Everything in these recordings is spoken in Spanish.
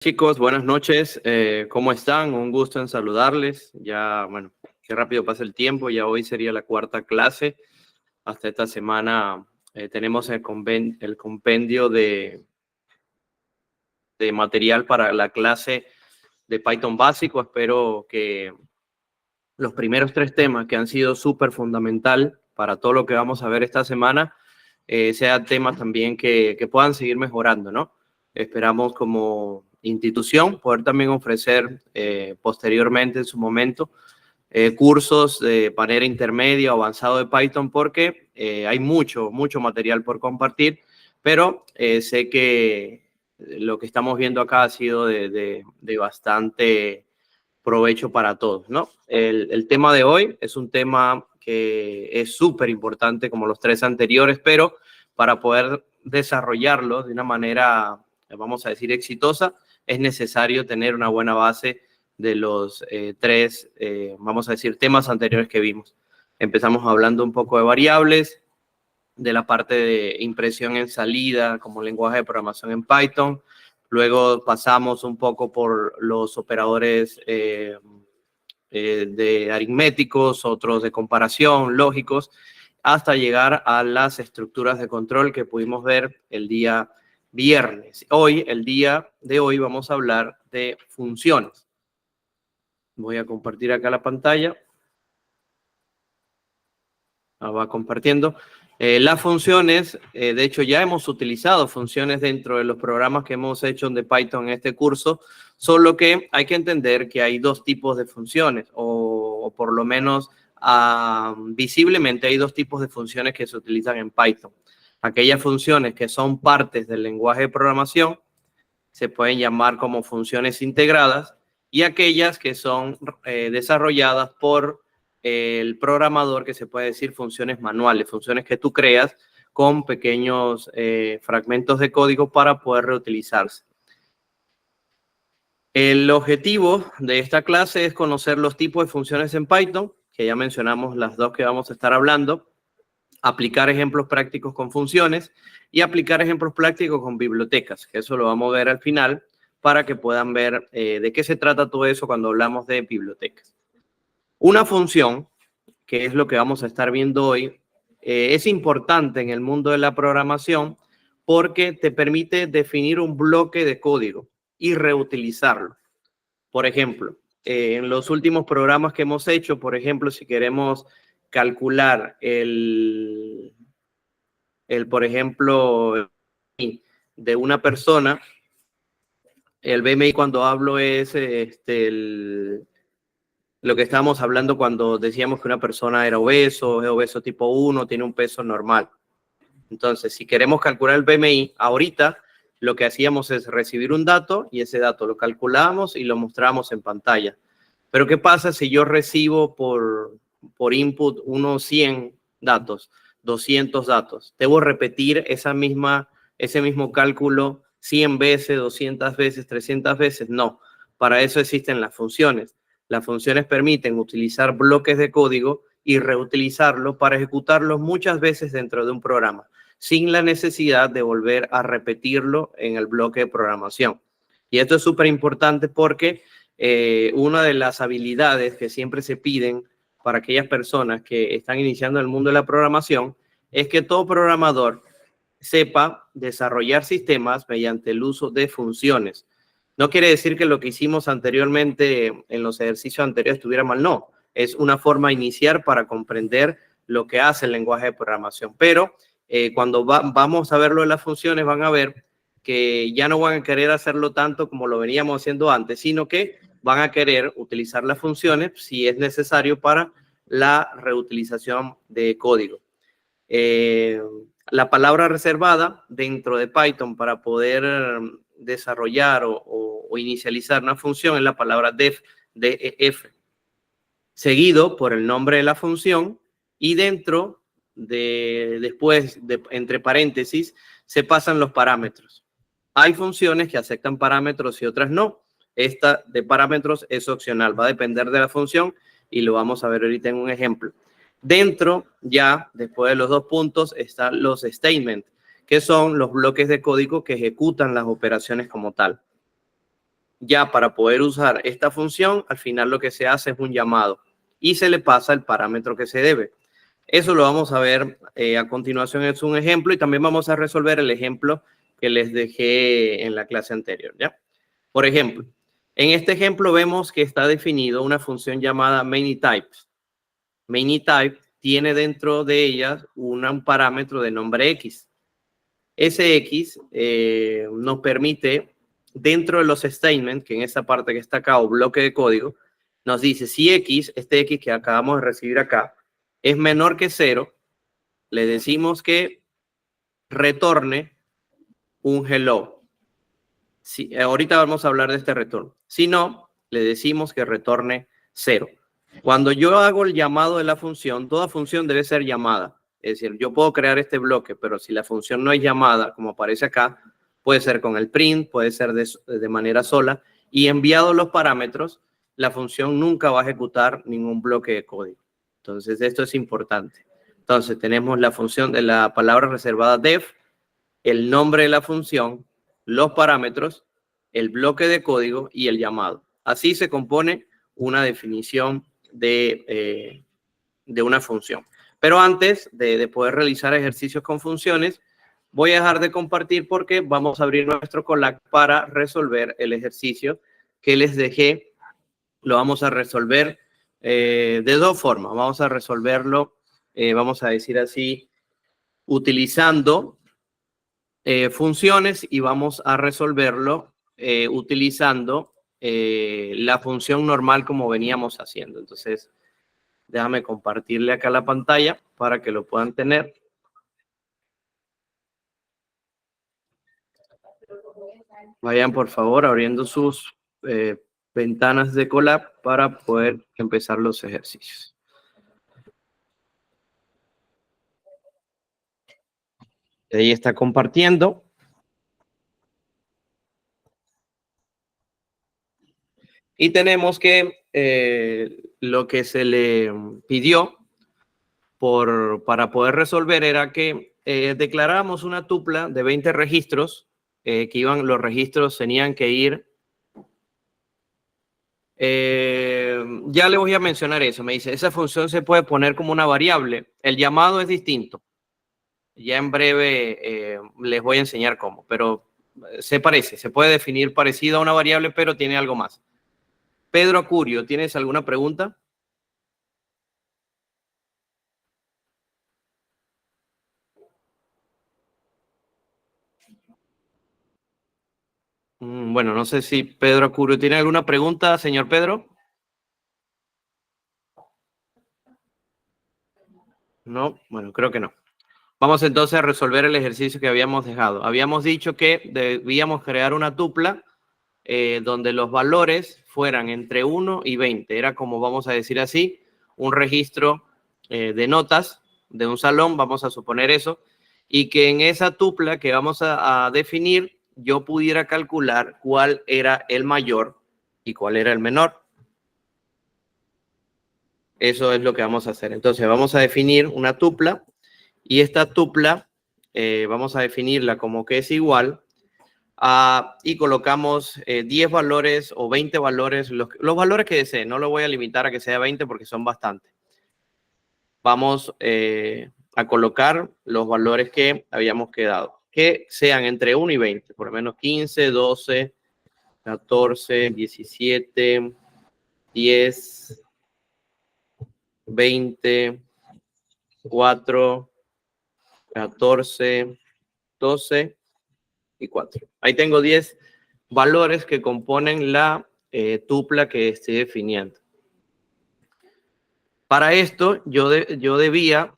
Chicos, buenas noches. ¿Cómo están? Un gusto en saludarles. Ya, bueno, qué rápido pasa el tiempo. Ya hoy sería la cuarta clase. Hasta esta semana tenemos el compendio de material para la clase de Python básico. Espero que los primeros 3 temas que han sido súper fundamental para todo lo que vamos a ver esta semana sean temas también que puedan seguir mejorando, ¿no? Esperamos como institución poder también ofrecer posteriormente en su momento cursos de manera intermedia o avanzado de Python porque hay mucho material por compartir, pero sé que lo que estamos viendo acá ha sido de bastante provecho para todos, ¿no? El tema de hoy es un tema que es súper importante como los 3 anteriores, pero para poder desarrollarlo de una manera, vamos a decir, exitosa, es necesario tener una buena base de los 3, vamos a decir, temas anteriores que vimos. Empezamos hablando un poco de variables, de la parte de impresión en salida como lenguaje de programación en Python. Luego pasamos un poco por los operadores de aritméticos, otros de comparación, lógicos, hasta llegar a las estructuras de control que pudimos ver el día viernes. Hoy, el día de hoy, vamos a hablar de funciones. Voy a compartir acá la pantalla. Va compartiendo. Las funciones, de hecho ya hemos utilizado funciones dentro de los programas que hemos hecho de Python en este curso, solo que hay que entender que hay 2 tipos de funciones, o por lo menos visiblemente hay 2 tipos de funciones que se utilizan en Python. Aquellas funciones que son partes del lenguaje de programación se pueden llamar como funciones integradas, y aquellas que son desarrolladas por el programador, que se puede decir funciones manuales, funciones que tú creas con pequeños fragmentos de código para poder reutilizarse. El objetivo de esta clase es conocer los tipos de funciones en Python, que ya mencionamos las 2 que vamos a estar hablando, aplicar ejemplos prácticos con funciones y aplicar ejemplos prácticos con bibliotecas, que eso lo vamos a ver al final para que puedan ver de qué se trata todo eso cuando hablamos de bibliotecas. Una función, que es lo que vamos a estar viendo hoy, es importante en el mundo de la programación porque te permite definir un bloque de código y reutilizarlo. Por ejemplo, en los últimos programas que hemos hecho, por ejemplo, si queremos calcular por ejemplo, de una persona, el BMI cuando hablo es lo que estábamos hablando cuando decíamos que una persona era obeso, es obeso tipo 1, tiene un peso normal. Entonces, si queremos calcular el BMI, ahorita lo que hacíamos es recibir un dato y ese dato lo calculamos y lo mostramos en pantalla. Pero ¿qué pasa si yo recibo por input unos 100 datos, 200 datos? ¿Debo repetir ese mismo cálculo 100 veces, 200 veces, 300 veces? No, para eso existen las funciones. Las funciones permiten utilizar bloques de código y reutilizarlo para ejecutarlos muchas veces dentro de un programa, sin la necesidad de volver a repetirlo en el bloque de programación. Y esto es súper importante porque una de las habilidades que siempre se piden para aquellas personas que están iniciando el mundo de la programación es que todo programador sepa desarrollar sistemas mediante el uso de funciones. No quiere decir que lo que hicimos anteriormente en los ejercicios anteriores estuviera mal, no. Es una forma de iniciar para comprender lo que hace el lenguaje de programación. Pero cuando vamos a ver lo de las funciones, van a ver que ya no van a querer hacerlo tanto como lo veníamos haciendo antes, sino que van a querer utilizar las funciones si es necesario para la reutilización de código. La palabra reservada dentro de Python para poder desarrollar o inicializar una función es la palabra def, def, seguido por el nombre de la función y dentro después, entre paréntesis, se pasan los parámetros. Hay funciones que aceptan parámetros y otras no. Esta de parámetros es opcional, va a depender de la función y lo vamos a ver ahorita en un ejemplo. Dentro, ya después de los 2 puntos, están los statements, que son los bloques de código que ejecutan las operaciones como tal. ya para poder usar esta función, al final lo que se hace es un llamado y se le pasa el parámetro que se debe. Eso lo vamos a ver a continuación, es un ejemplo, y también vamos a resolver el ejemplo que les dejé en la clase anterior, ¿ya? Por ejemplo, en este ejemplo vemos que está definido una función llamada manyTypes. manyType tiene dentro de ella un parámetro de nombre X. Ese X nos permite, dentro de los statements, que en esta parte que está acá, o bloque de código, nos dice si X, este X que acabamos de recibir acá, es menor que 0, le decimos que retorne un hello. Si, ahorita vamos a hablar de este retorno. Si no, le decimos que retorne 0. Cuando yo hago el llamado de la función, toda función debe ser llamada. Es decir, yo puedo crear este bloque, pero si la función no es llamada, como aparece acá, puede ser con el print, puede ser de manera sola, y enviados los parámetros, la función nunca va a ejecutar ningún bloque de código. Entonces, esto es importante. Entonces, tenemos la función de la palabra reservada def, el nombre de la función, los parámetros, el bloque de código y el llamado. Así se compone una definición de una función. Pero antes de poder realizar ejercicios con funciones, voy a dejar de compartir porque vamos a abrir nuestro Colab para resolver el ejercicio que les dejé. Lo vamos a resolver de dos formas. Vamos a resolverlo, vamos a decir así, utilizando funciones, y vamos a resolverlo utilizando la función normal como veníamos haciendo. Entonces, déjame compartirle acá la pantalla para que lo puedan tener. Vayan, por favor, abriendo sus ventanas de Colab para poder empezar los ejercicios. Ahí está compartiendo. Y tenemos que lo que se le pidió para poder resolver era que declaráramos una tupla de 20 registros, los registros tenían que ir. Ya le voy a mencionar eso. Me dice, esa función se puede poner como una variable. El llamado es distinto. Ya en breve les voy a enseñar cómo, pero se puede definir parecido a una variable, pero tiene algo más. Pedro Acurio, ¿tienes alguna pregunta? Bueno, no sé si Pedro Acurio tiene alguna pregunta, señor Pedro. No, bueno, creo que no. Vamos entonces a resolver el ejercicio que habíamos dejado. Habíamos dicho que debíamos crear una tupla donde los valores fueran entre 1 y 20. Era como, vamos a decir así, un registro de notas de un salón, vamos a suponer eso, y que en esa tupla que vamos a definir, yo pudiera calcular cuál era el mayor y cuál era el menor. Eso es lo que vamos a hacer. Entonces, vamos a definir una tupla, y esta tupla vamos a definirla como que es igual y colocamos 10 valores o 20 valores, los valores que deseen. No lo voy a limitar a que sea 20 porque son bastantes. Vamos a colocar los valores que habíamos quedado, que sean entre 1 y 20, por lo menos 15, 12, 14, 17, 10, 20, 4, 14, 12 y 4. Ahí tengo 10 valores que componen la tupla que estoy definiendo. Para esto, yo debía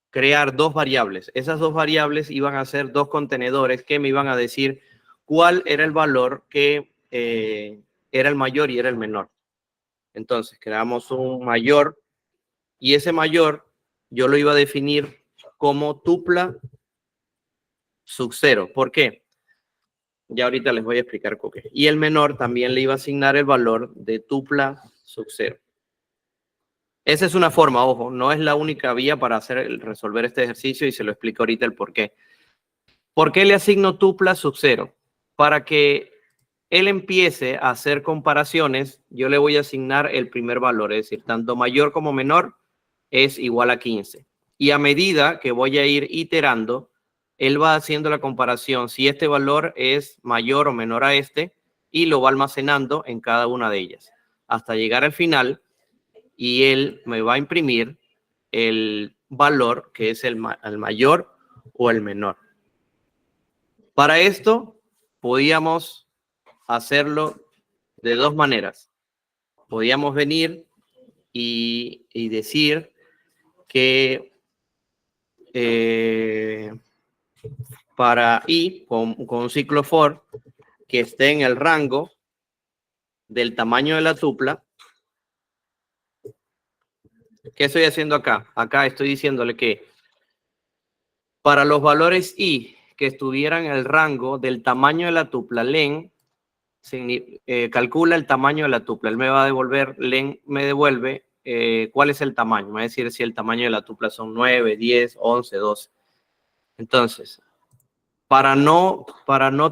crear dos variables. Esas dos variables iban a ser dos contenedores que me iban a decir cuál era el valor que era el mayor y era el menor. Entonces, creamos un mayor, y ese mayor yo lo iba a definir como tupla sub 0. ¿Por qué? Ya ahorita les voy a explicar por qué. Y el menor también le iba a asignar el valor de tupla sub 0. Esa es una forma, ojo, no es la única vía para resolver este ejercicio, y se lo explico ahorita el por qué. ¿Por qué le asigno tupla sub 0? Para que él empiece a hacer comparaciones, yo le voy a asignar el primer valor, es decir, tanto mayor como menor es igual a 15. Y a medida que voy a ir iterando, él va haciendo la comparación si este valor es mayor o menor a este y lo va almacenando en cada una de ellas hasta llegar al final y él me va a imprimir el valor que es el mayor o el menor. Para esto podíamos hacerlo de dos maneras. Podíamos venir y decir que para i con un ciclo for que esté en el rango del tamaño de la tupla. ¿Qué estoy haciendo acá? Acá estoy diciéndole que para los valores i que estuvieran en el rango del tamaño de la tupla, len calcula el tamaño de la tupla. Él me va a devolver, len me devuelve cuál es el tamaño. Me va a decir si el tamaño de la tupla son 9, 10, 11, 12. Entonces, para no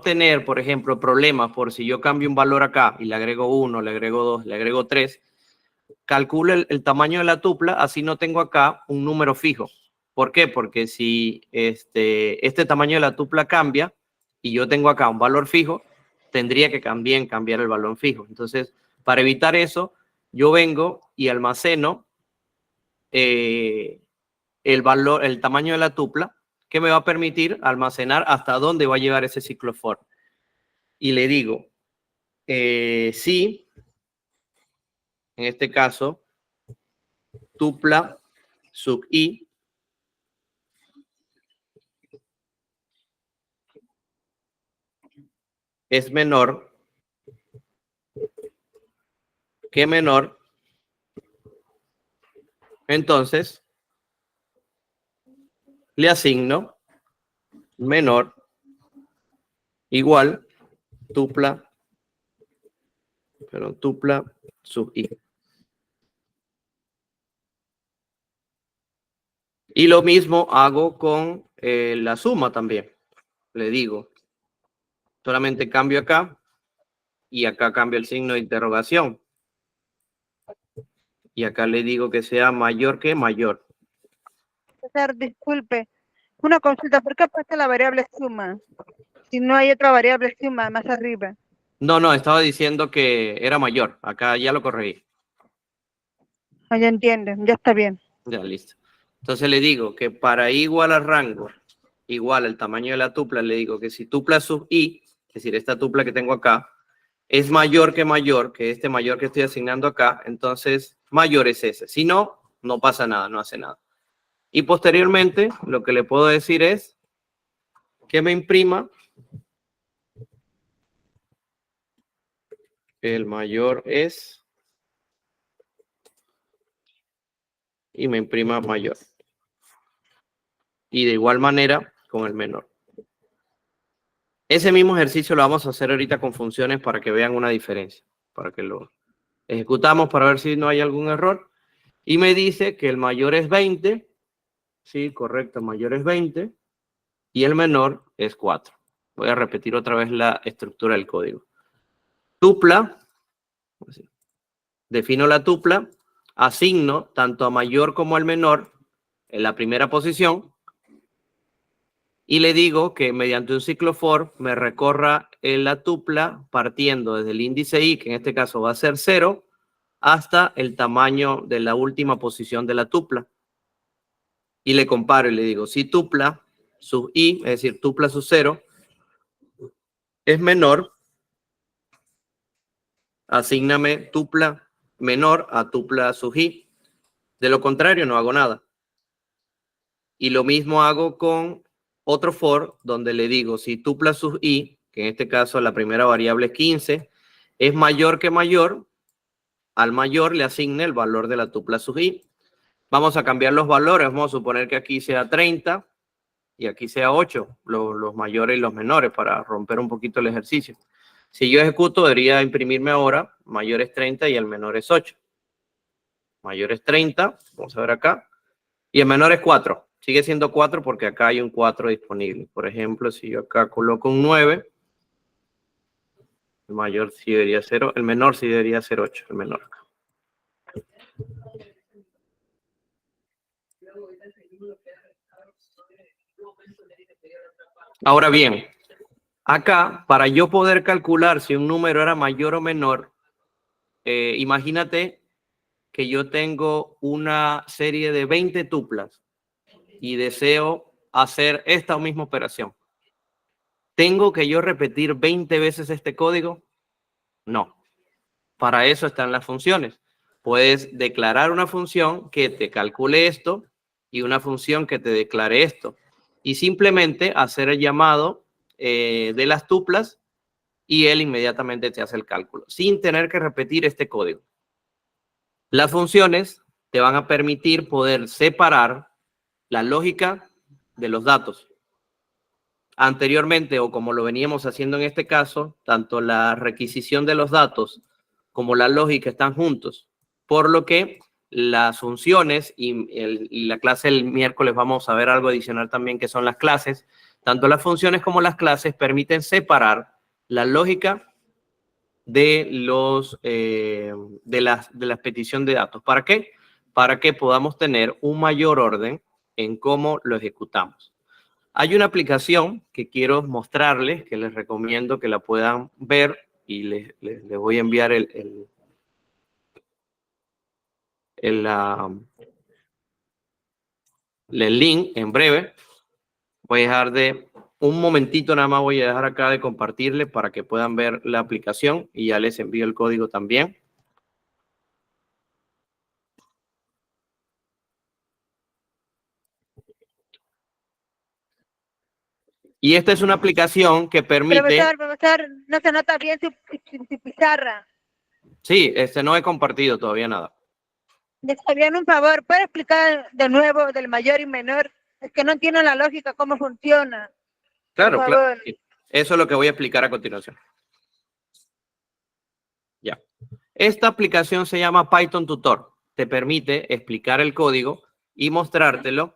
tener, por ejemplo, problemas por si yo cambio un valor acá y le agrego 1, le agrego 2, le agrego 3, calculo el tamaño de la tupla, así no tengo acá un número fijo. ¿Por qué? Porque si este tamaño de la tupla cambia y yo tengo acá un valor fijo, tendría que también cambiar el valor fijo. Entonces, para evitar eso, yo vengo y almaceno el valor, el tamaño de la tupla, que me va a permitir almacenar hasta dónde va a llegar ese ciclo for. Y le digo, si, en este caso, tupla sub i es menor que menor, entonces le asigno menor igual tupla sub i. Y lo mismo hago con la suma también. Le digo, solamente cambio acá y acá cambio el signo de interrogación. Y acá le digo que sea mayor que mayor. César, disculpe, una consulta, ¿por qué ha puesto la variable suma? Si no hay otra variable suma más arriba. No, estaba diciendo que era mayor. Acá ya lo corregí. No, ya entiendo, ya está bien. Ya, listo. Entonces le digo que para i igual al rango, igual al tamaño de la tupla, le digo que si tupla sub i, es decir, esta tupla que tengo acá, es mayor, que este mayor que estoy asignando acá, entonces mayor es ese. Si no, no pasa nada, no hace nada. Y posteriormente, lo que le puedo decir es que me imprima el mayor es y me imprima mayor. Y de igual manera con el menor. Ese mismo ejercicio lo vamos a hacer ahorita con funciones para que vean una diferencia, para que lo ejecutamos para ver si no hay algún error. Y me dice que el mayor es 20, sí, correcto, el mayor es 20 y el menor es 4. Voy a repetir otra vez la estructura del código. Tupla, defino la tupla, asigno tanto a mayor como al menor en la primera posición y le digo que mediante un ciclo for me recorra la tupla partiendo desde el índice i, que en este caso va a ser 0, hasta el tamaño de la última posición de la tupla. Y le comparo y le digo, si tupla sub i, es decir, tupla sub 0, es menor, asígname tupla menor a tupla sub i. De lo contrario, no hago nada. Y lo mismo hago con otro for, donde le digo, si tupla sub i, que en este caso la primera variable es 15, es mayor que mayor, al mayor le asigne el valor de la tupla sub i. Vamos a cambiar los valores, vamos a suponer que aquí sea 30 y aquí sea 8, los mayores y los menores, para romper un poquito el ejercicio. Si yo ejecuto, debería imprimirme ahora, mayor es 30 y el menor es 8. Mayor es 30, vamos a ver acá, y el menor es 4. Sigue siendo 4 porque acá hay un 4 disponible. Por ejemplo, si yo acá coloco un 9, El mayor sí debería ser, el menor sí debería ser 8, el menor. Ahora bien, acá, para yo poder calcular si un número era mayor o menor, imagínate que yo tengo una serie de 20 tuplas y deseo hacer esta misma operación. ¿Tengo que yo repetir 20 veces este código? No. Para eso están las funciones. Puedes declarar una función que te calcule esto y una función que te declare esto. Y simplemente hacer el llamado de las tuplas y él inmediatamente te hace el cálculo, sin tener que repetir este código. Las funciones te van a permitir poder separar la lógica de los datos. Anteriormente, o como lo veníamos haciendo en este caso, tanto la requisición de los datos como la lógica están juntos, por lo que las funciones y la clase el miércoles vamos a ver algo adicional también que son las clases, tanto las funciones como las clases permiten separar la lógica de la petición de datos. ¿Para qué? Para que podamos tener un mayor orden en cómo lo ejecutamos. Hay una aplicación que quiero mostrarles, que les recomiendo que la puedan ver y les voy a enviar el link en breve. Voy a dejar un momentito, nada más voy a dejar acá de compartirle para que puedan ver la aplicación y ya les envío el código también. Y esta es una aplicación que permite... Profesor, no se nota bien su pizarra. Sí, no he compartido todavía nada. Les harían un favor, ¿puede explicar de nuevo del mayor y menor? Es que no entiendo la lógica, cómo funciona. Claro, Por claro. favor. Eso es lo que voy a explicar a continuación. Ya. Esta aplicación se llama Python Tutor. Te permite explicar el código y mostrártelo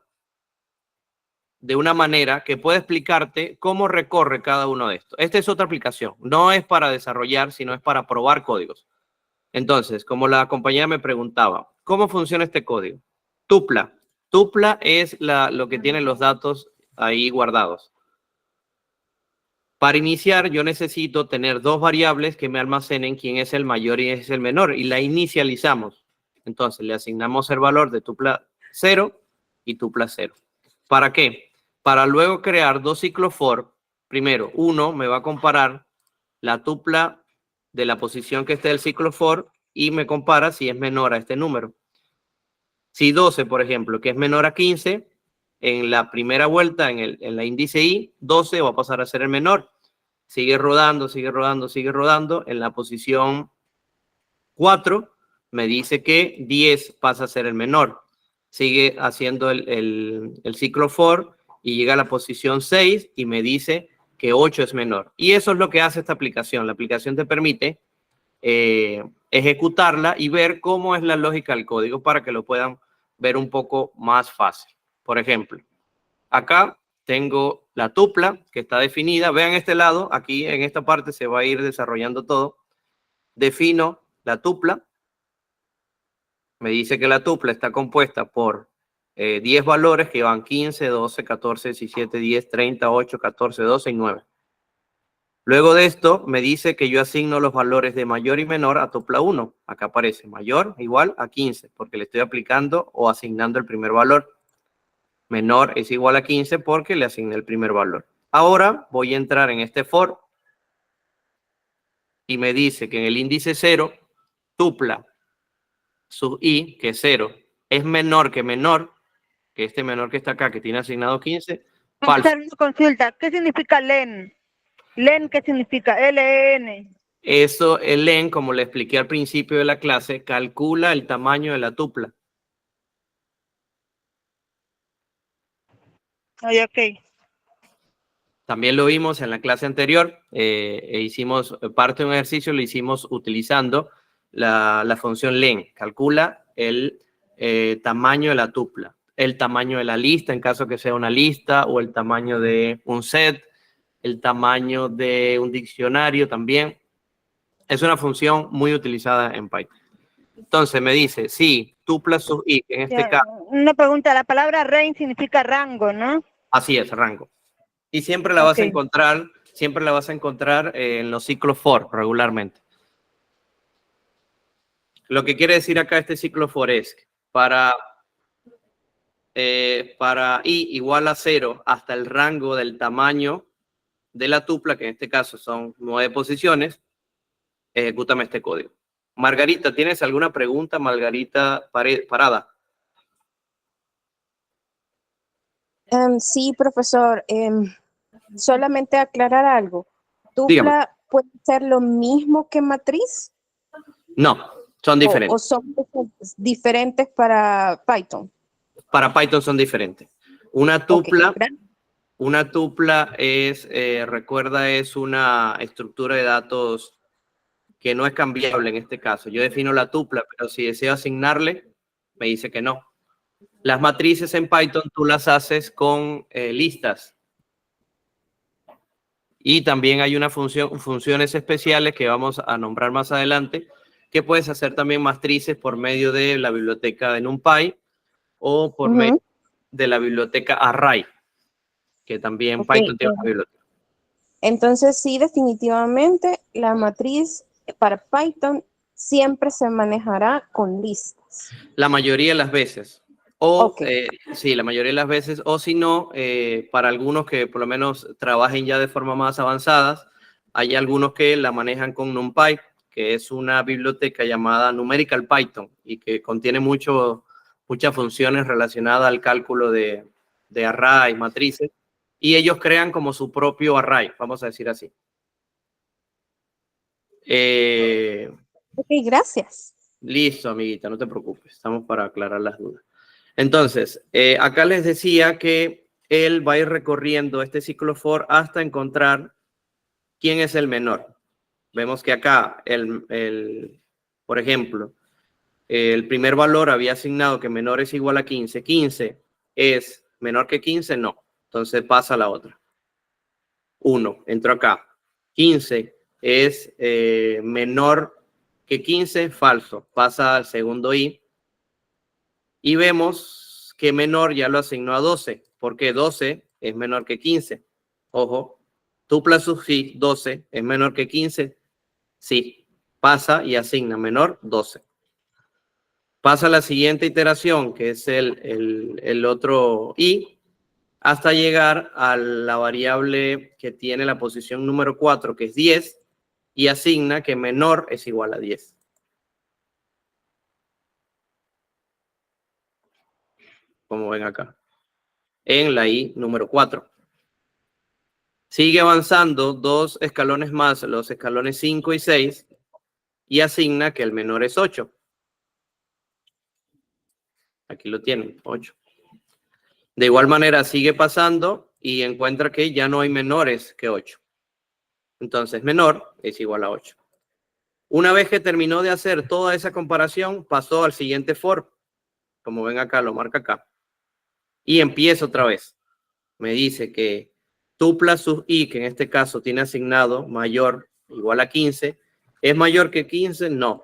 de una manera que puede explicarte cómo recorre cada uno de estos. Esta es otra aplicación. No es para desarrollar, sino es para probar códigos. Entonces, como la compañera me preguntaba, ¿cómo funciona este código? Tupla. Tupla es lo que tiene los datos ahí guardados. Para iniciar, yo necesito tener dos variables que me almacenen quién es el mayor y quién es el menor, y la inicializamos. Entonces, le asignamos el valor de tupla 0 y tupla 0. ¿Para qué? Para luego crear dos ciclos for. Primero, uno me va a comparar la tupla de la posición que esté del ciclo for y me compara si es menor a este número. Si 12, por ejemplo, que es menor a 15, en la primera vuelta, en la índice i, 12 va a pasar a ser el menor. Sigue rodando, sigue rodando, sigue rodando. En la posición 4 me dice que 10 pasa a ser el menor. Sigue haciendo el ciclo for y llega a la posición 6 y me dice que 8 es menor. Y eso es lo que hace esta aplicación. La aplicación te permite ejecutarla y ver cómo es la lógica del código para que lo puedan ver un poco más fácil. Por ejemplo, acá tengo la tupla que está definida. Vean este lado, aquí en esta parte se va a ir desarrollando todo. Defino la tupla. Me dice que la tupla está compuesta por 10 valores que van 15, 12, 14, 17, 10, 30, 8, 14, 12 y 9. Luego de esto, me dice que yo asigno los valores de mayor y menor a tupla 1. Acá aparece mayor igual a 15, porque le estoy aplicando o asignando el primer valor. Menor es igual a 15 porque le asigné el primer valor. Ahora voy a entrar en este for y me dice que en el índice 0, tupla sub i, que es 0, es menor, que este menor que está acá, que tiene asignado 15, falso. Hacer una consulta. ¿Qué significa len? ¿Len qué significa? L-E-N. Eso, el len, como le expliqué al principio de la clase, calcula el tamaño de la tupla. Ay, ok. También lo vimos en la clase anterior, hicimos parte de un ejercicio, lo hicimos utilizando la función len. Calcula el tamaño de la tupla, el tamaño de la lista en caso que sea una lista, o el tamaño de un set, el tamaño de un diccionario también. Es una función muy utilizada en Python. Entonces me dice, sí, tupla sub i, que en este caso. Una pregunta, la palabra range significa rango, ¿no? Así es, rango. Y siempre la vas a encontrar en los ciclos for regularmente. Lo que quiere decir acá este ciclo for es para i igual a 0 hasta el rango del tamaño de la tupla, que en este caso son 9 posiciones, ejecútame este código. Margarita, ¿tienes alguna pregunta, Margarita Parada? Sí, profesor. Solamente aclarar algo. Dígame. ¿Tupla puede ser lo mismo que matriz? No, son diferentes. ¿O son diferentes para Python? Para Python son diferentes. Una tupla, Okay. recuerda, es una estructura de datos que no es cambiable en este caso. Yo defino la tupla, pero si deseo asignarle, me dice que no. Las matrices en Python tú las haces con listas. Y también hay funciones especiales que vamos a nombrar más adelante, que puedes hacer también matrices por medio de la biblioteca de NumPy o por medio de la biblioteca Array, que también Python tiene una biblioteca. Entonces, sí, definitivamente la matriz para Python siempre se manejará con listas. La mayoría de las veces. O, sí, la mayoría de las veces. O si no, para algunos que por lo menos trabajen ya de forma más avanzadas, hay algunos que la manejan con NumPy, que es una biblioteca llamada Numerical Python y que contiene muchas funciones relacionadas al cálculo de array, matrices. Y ellos crean como su propio array, vamos a decir así. Ok, gracias. Listo, amiguita, no te preocupes. Estamos para aclarar las dudas. Entonces, acá les decía que él va a ir recorriendo este ciclo for hasta encontrar quién es el menor. Vemos que acá, por ejemplo, el primer valor había asignado que menor es igual a 15. 15 es menor que 15, no. Entonces pasa a la otra. 1, entró acá. 15 es menor que 15, falso. Pasa al segundo i. Y vemos que menor ya lo asignó a 12, porque 12 es menor que 15. Ojo, tupla sub i, 12 es menor que 15. Sí, pasa y asigna menor 12. Pasa a la siguiente iteración, que es el otro i, hasta llegar a la variable que tiene la posición número 4, que es 10, y asigna que menor es igual a 10. Como ven acá, en la i número 4. Sigue avanzando 2 escalones más, los escalones 5 y 6, y asigna que el menor es 8. Aquí lo tienen, 8. De igual manera sigue pasando y encuentra que ya no hay menores que 8. Entonces menor es igual a 8. Una vez que terminó de hacer toda esa comparación, pasó al siguiente for. Como ven acá, lo marca acá. Y empieza otra vez. Me dice que tupla sub i, que en este caso tiene asignado mayor igual a 15, ¿es mayor que 15? No.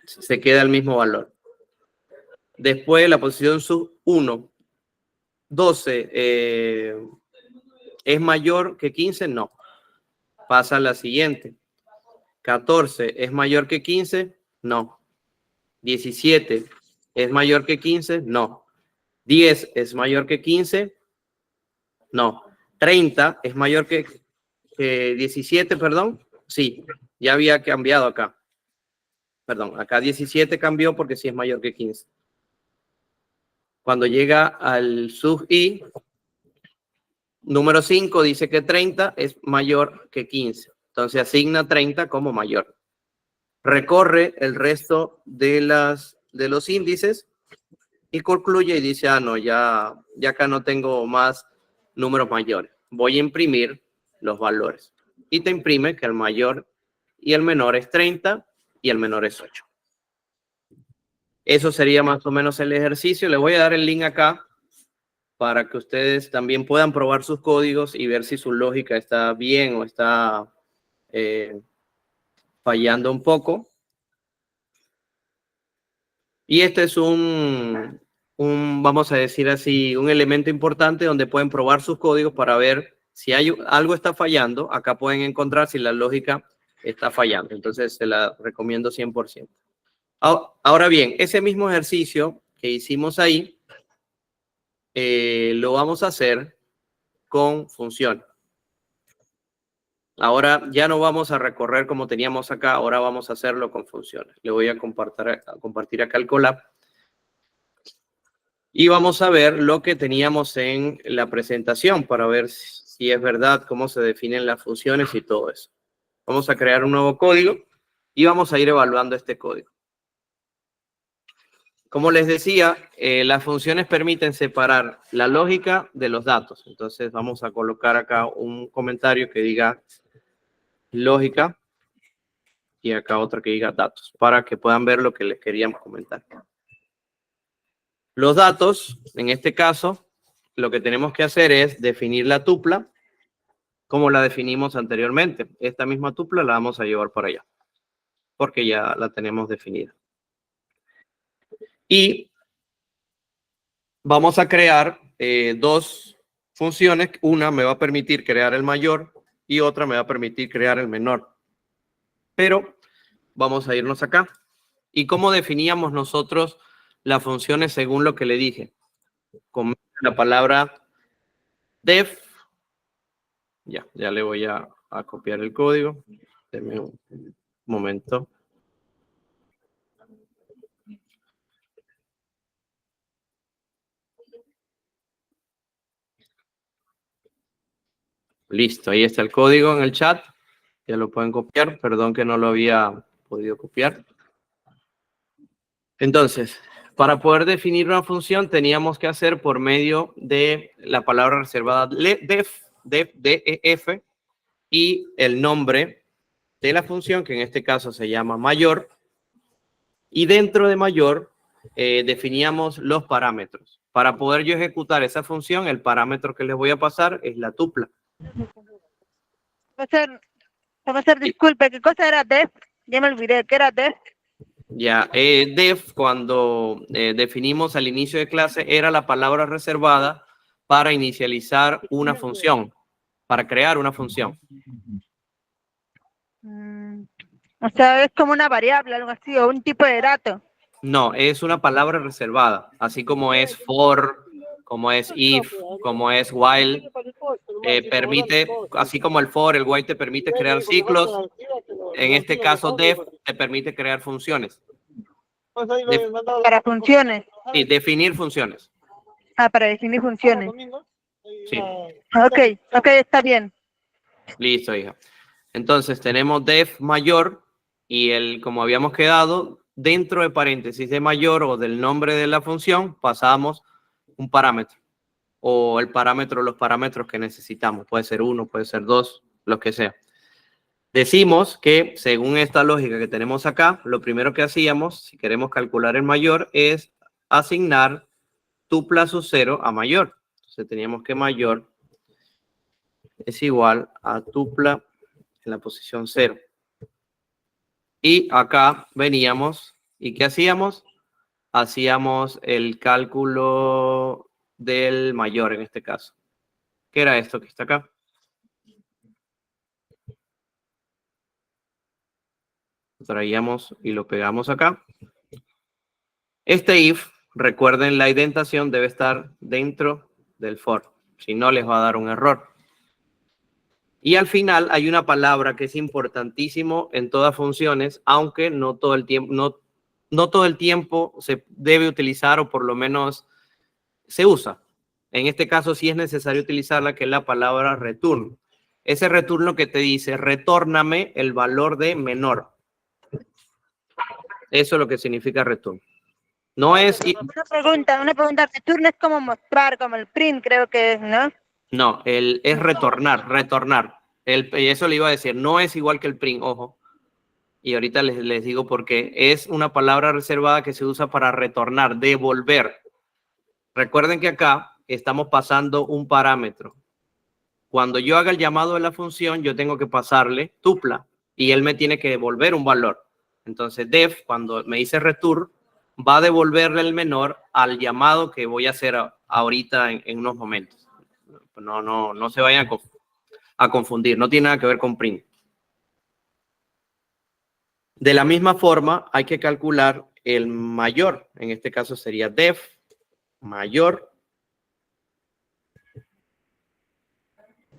Se queda el mismo valor. Después la posición sub 1, 12, ¿es mayor que 15? No. Pasa a la siguiente. 14, ¿es mayor que 15? No. 17, ¿es mayor que 15? No. 10, ¿es mayor que 15? No. 30, ¿es mayor que 17, perdón? Sí, ya había cambiado acá. Perdón, acá 17 cambió porque sí es mayor que 15. Cuando llega al sub i, número 5 dice que 30 es mayor que 15. Entonces asigna 30 como mayor. Recorre el resto de los índices y concluye y dice, no, ya acá no tengo más números mayores. Voy a imprimir los valores. Y te imprime que el mayor y el menor es 30 y el menor es 8. Eso sería más o menos el ejercicio. Le voy a dar el link acá para que ustedes también puedan probar sus códigos y ver si su lógica está bien o está fallando un poco. Y este es vamos a decir así, un elemento importante donde pueden probar sus códigos para ver si algo está fallando. Acá pueden encontrar si la lógica está fallando. Entonces, se la recomiendo 100%. Ahora bien, ese mismo ejercicio que hicimos ahí, lo vamos a hacer con función. Ahora ya no vamos a recorrer como teníamos acá, ahora vamos a hacerlo con funciones. Le voy a compartir acá el Colab. Y vamos a ver lo que teníamos en la presentación para ver si es verdad, cómo se definen las funciones y todo eso. Vamos a crear un nuevo código y vamos a ir evaluando este código. Como les decía, las funciones permiten separar la lógica de los datos. Entonces vamos a colocar acá un comentario que diga lógica y acá otro que diga datos para que puedan ver lo que les queríamos comentar. Los datos, en este caso, lo que tenemos que hacer es definir la tupla como la definimos anteriormente. Esta misma tupla la vamos a llevar para allá porque ya la tenemos definida. Y vamos a crear dos funciones. Una me va a permitir crear el mayor y otra me va a permitir crear el menor. Pero vamos a irnos acá. ¿Y cómo definíamos nosotros las funciones según lo que le dije? Con la palabra def. Ya le voy a copiar el código. Denme un momento. Listo, ahí está el código en el chat. Ya lo pueden copiar. Perdón que no lo había podido copiar. Entonces, para poder definir una función teníamos que hacer por medio de la palabra reservada def, y el nombre de la función, que en este caso se llama mayor. Y dentro de mayor definíamos los parámetros. Para poder yo ejecutar esa función, el parámetro que les voy a pasar es la tupla. Profesor, disculpe, ¿qué cosa era def? Ya me olvidé, ¿qué era def? Ya, def, cuando definimos al inicio de clase, era la palabra reservada para inicializar una función, para crear una función. O sea, es como una variable, algo así, o un tipo de dato. No, es una palabra reservada, así como es for, como es if, como es while. Permite, así como el for, el while te permite crear ciclos. En este caso, def te permite crear funciones. Para funciones. Sí, definir funciones. Ah, para definir funciones. Sí. Ok, está bien. Listo, hija. Entonces tenemos def mayor y como habíamos quedado, dentro de paréntesis de mayor o del nombre de la función, pasamos un parámetro o los parámetros que necesitamos. Puede ser 1, puede ser 2, lo que sea. Decimos que según esta lógica que tenemos acá, lo primero que hacíamos, si queremos calcular el mayor, es asignar tupla sub 0 a mayor. Entonces teníamos que mayor es igual a tupla en la posición 0. Y acá veníamos, ¿y qué hacíamos? Hacíamos el cálculo del mayor en este caso. ¿Qué era esto que está acá? Lo traíamos y lo pegamos acá. Este if, recuerden, la indentación debe estar dentro del for. Si no, les va a dar un error. Y al final hay una palabra que es importantísimo en todas funciones, aunque no todo el tiempo, no todo el tiempo se debe utilizar, o por lo menos se usa. En este caso sí es necesario utilizarla, que es la palabra return. Ese return lo que te dice, retórname el valor de menor. Eso es lo que significa return. No es... Una pregunta, return es como mostrar, como el print creo que es, ¿no? No, es retornar. Eso le iba a decir, no es igual que el print, ojo. Y ahorita les digo por qué. Es una palabra reservada que se usa para retornar, devolver. Recuerden que acá estamos pasando un parámetro. Cuando yo haga el llamado de la función, yo tengo que pasarle tupla y él me tiene que devolver un valor. Entonces, def, cuando me dice return, va a devolverle el menor al llamado que voy a hacer ahorita en unos momentos. No se vayan a confundir, no tiene nada que ver con print. De la misma forma, hay que calcular el mayor. En este caso sería def mayor.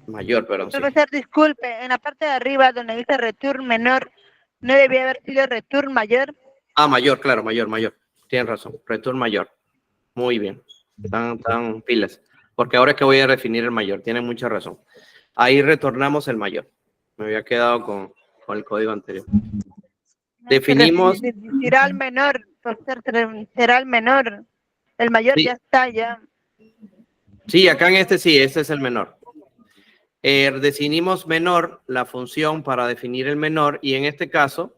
Perdón. Sí. Profesor, disculpe, en la parte de arriba donde dice return menor, ¿no debía haber sido return mayor? Ah, mayor, claro, mayor. Tienen razón, return mayor. Muy bien. Están pilas. Porque ahora es que voy a definir el mayor. Tienen mucha razón. Ahí retornamos el mayor. Me había quedado con el código anterior. Definimos. Será el menor, profesor, será el menor. El mayor Sí. ya está, ya. Sí, acá en este sí, este es el menor. Definimos menor, la función para definir el menor, y en este caso,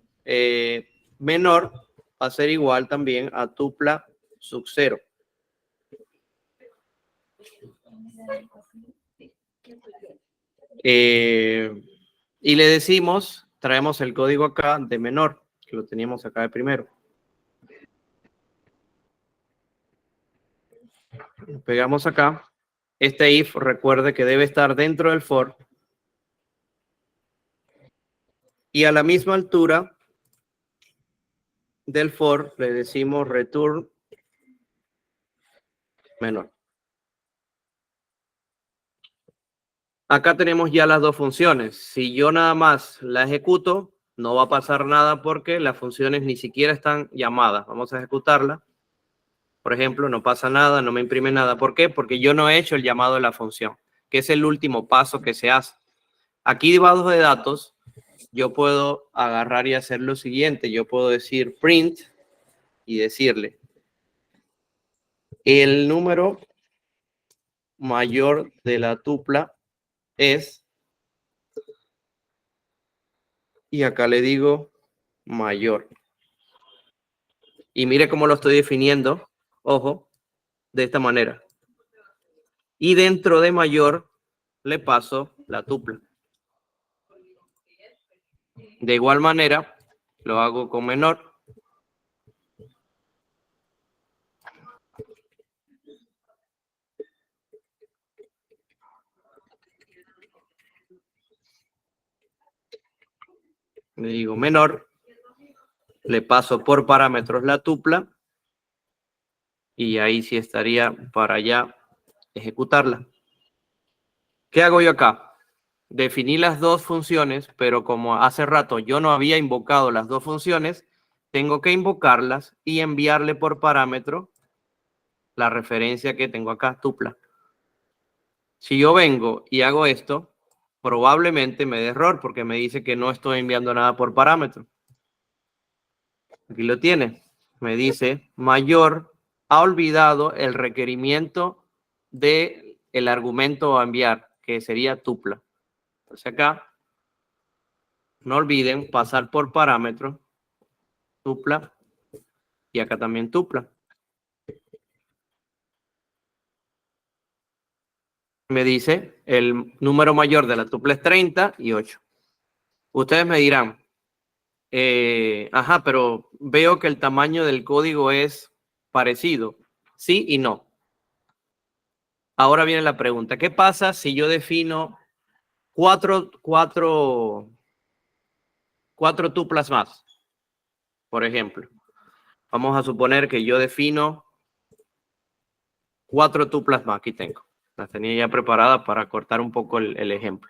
menor va a ser igual también a tupla sub 0. Y le decimos, traemos el código acá de menor, que lo teníamos acá de primero. Lo pegamos acá. Este if, recuerde que debe estar dentro del for. Y a la misma altura del for le decimos return menor. Acá tenemos ya las dos funciones. Si yo nada más la ejecuto, no va a pasar nada porque las funciones ni siquiera están llamadas. Vamos a ejecutarla. Por ejemplo, no pasa nada, no me imprime nada. ¿Por qué? Porque yo no he hecho el llamado de la función, que es el último paso que se hace. Aquí debajo de datos, yo puedo agarrar y hacer lo siguiente. Yo puedo decir print y decirle el número mayor de la tupla es, y acá le digo mayor. Y mire cómo lo estoy definiendo, ojo, de esta manera. Y dentro de mayor le paso la tupla. De igual manera, lo hago con menor. Le digo menor. Le paso por parámetros la tupla. Y ahí sí estaría para ya ejecutarla. ¿Qué hago yo acá? Definí las dos funciones, pero como hace rato yo no había invocado las dos funciones, tengo que invocarlas y enviarle por parámetro la referencia que tengo acá, tupla. Si yo vengo y hago esto, probablemente me dé error porque me dice que no estoy enviando nada por parámetro. Aquí lo tiene. Me dice mayor ha olvidado el requerimiento del argumento a enviar, que sería tupla. Entonces acá, no olviden pasar por parámetro tupla y acá también tupla. Me dice el número mayor de la tupla es 30 y 8. Ustedes me dirán, ajá, pero veo que el tamaño del código es parecido. Sí y no. Ahora viene la pregunta, ¿qué pasa si yo defino cuatro tuplas más? Por ejemplo, vamos a suponer que yo defino 4 tuplas más. Aquí tengo. Las tenía ya preparadas para cortar un poco el ejemplo.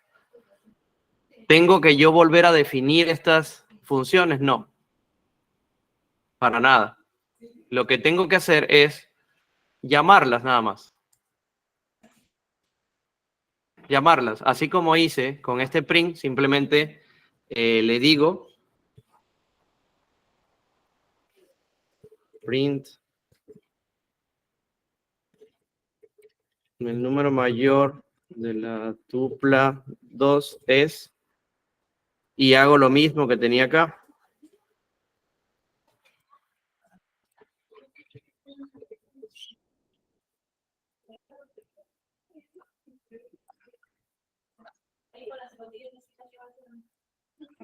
¿Tengo que yo volver a definir estas funciones? No. Para nada. Lo que tengo que hacer es llamarlas nada más. Llamarlas. Así como hice con este print, simplemente le digo print el número mayor de la tupla 2 es, y hago lo mismo que tenía acá.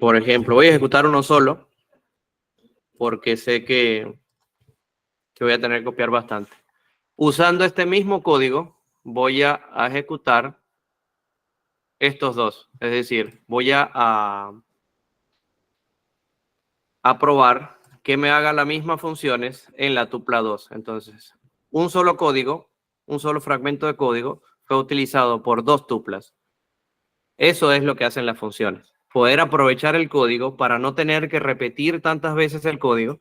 Por ejemplo, voy a ejecutar uno solo porque sé que voy a tener que copiar bastante. Usando este mismo código, voy a ejecutar estos dos. Es decir, voy a probar que me haga las mismas funciones en la tupla 2. Entonces, un solo código, un solo fragmento de código fue utilizado por dos tuplas. Eso es lo que hacen las funciones. Poder aprovechar el código para no tener que repetir tantas veces el código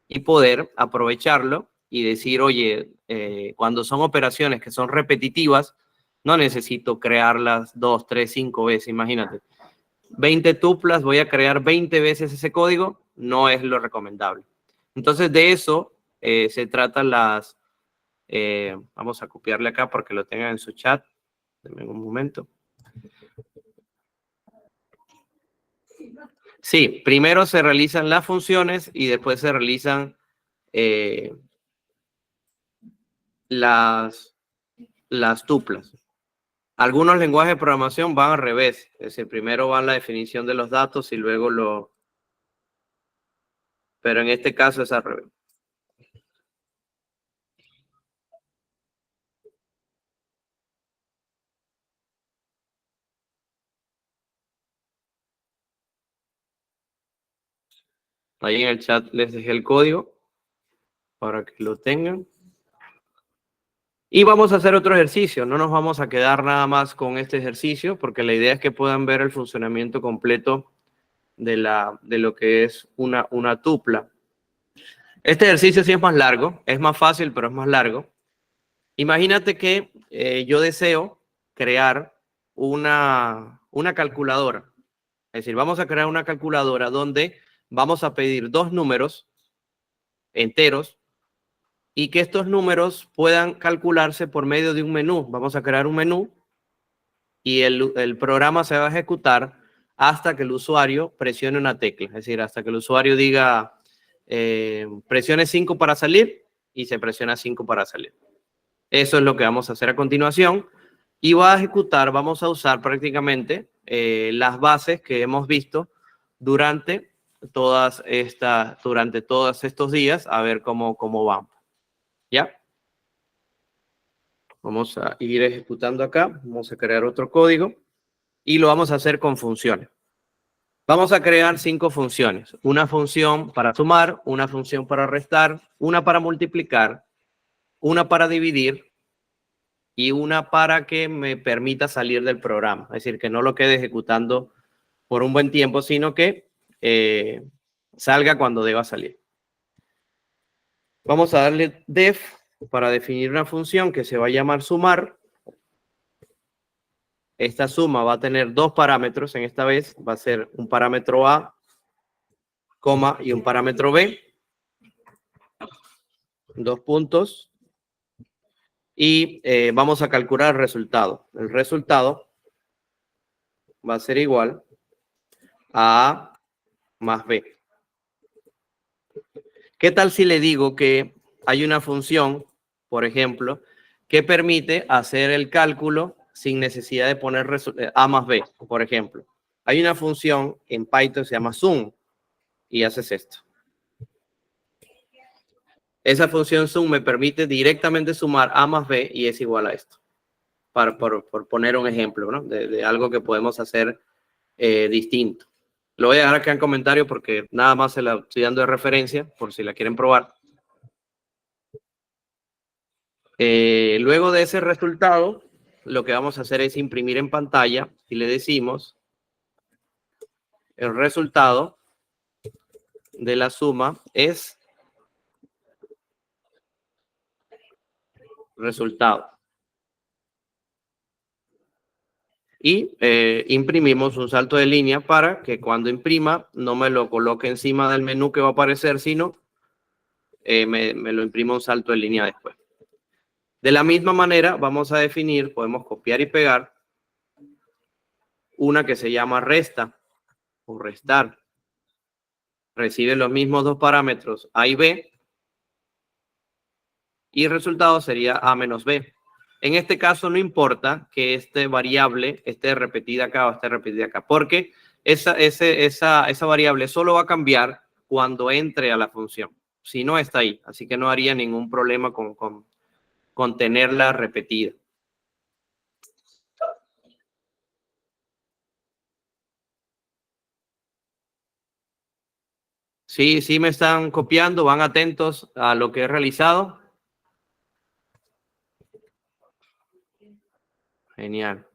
y poder aprovecharlo y decir, oye, cuando son operaciones que son repetitivas, no necesito crearlas 2, 3, 5 veces, imagínate. 20 tuplas, voy a crear 20 veces ese código, no es lo recomendable. Entonces, de eso se tratan las... vamos a copiarle acá para que lo tengan en su chat. Denme un momento. Sí, primero se realizan las funciones y después se realizan las tuplas. Algunos lenguajes de programación van al revés. Es decir, primero va la definición de los datos y luego lo... Pero en este caso es al revés. Ahí en el chat les dejé el código para que lo tengan. Y vamos a hacer otro ejercicio. No nos vamos a quedar nada más con este ejercicio porque la idea es que puedan ver el funcionamiento completo de lo que es una tupla. Este ejercicio sí es más largo, es más fácil, pero es más largo. Imagínate que yo deseo crear una calculadora. Es decir, vamos a crear una calculadora donde vamos a pedir dos números enteros y que estos números puedan calcularse por medio de un menú. Vamos a crear un menú y el programa se va a ejecutar hasta que el usuario presione una tecla. Es decir, hasta que el usuario diga presione 5 para salir y se presiona 5 para salir. Eso es lo que vamos a hacer a continuación. Y va a ejecutar, vamos a usar prácticamente las bases que hemos visto durante todos estos días, a ver cómo van. ¿Ya? Vamos a ir ejecutando acá. Vamos a crear otro código y lo vamos a hacer con funciones. Vamos a crear 5 funciones. Una función para sumar, una función para restar, una para multiplicar, una para dividir y una para que me permita salir del programa. Es decir, que no lo quede ejecutando por un buen tiempo, sino que salga cuando deba salir. Vamos a darle def para definir una función que se va a llamar sumar. Esta suma va a tener dos parámetros en esta vez. Va a ser un parámetro A, coma, y un parámetro B. 2 puntos. Y vamos a calcular el resultado. El resultado va a ser igual a A más B. ¿Qué tal si le digo que hay una función, por ejemplo, que permite hacer el cálculo sin necesidad de poner A más B, por ejemplo? Hay una función en Python que se llama sum y haces esto. Esa función sum me permite directamente sumar A más B y es igual a esto. Por poner un ejemplo, ¿no? de algo que podemos hacer distinto. Lo voy a dejar acá en comentarios porque nada más se la estoy dando de referencia por si la quieren probar. Luego de ese resultado, lo que vamos a hacer es imprimir en pantalla y le decimos el resultado de la suma es resultado. Y imprimimos un salto de línea para que cuando imprima no me lo coloque encima del menú que va a aparecer, sino me lo imprima un salto de línea después. De la misma manera vamos a definir, podemos copiar y pegar una que se llama resta o restar. Recibe los mismos dos parámetros A y B y el resultado sería A menos B. En este caso no importa que esta variable esté repetida acá o esté repetida acá, porque esa variable solo va a cambiar cuando entre a la función. Si no está ahí, así que no haría ningún problema con tenerla repetida. Sí, sí me están copiando, van atentos a lo que he realizado. Genial.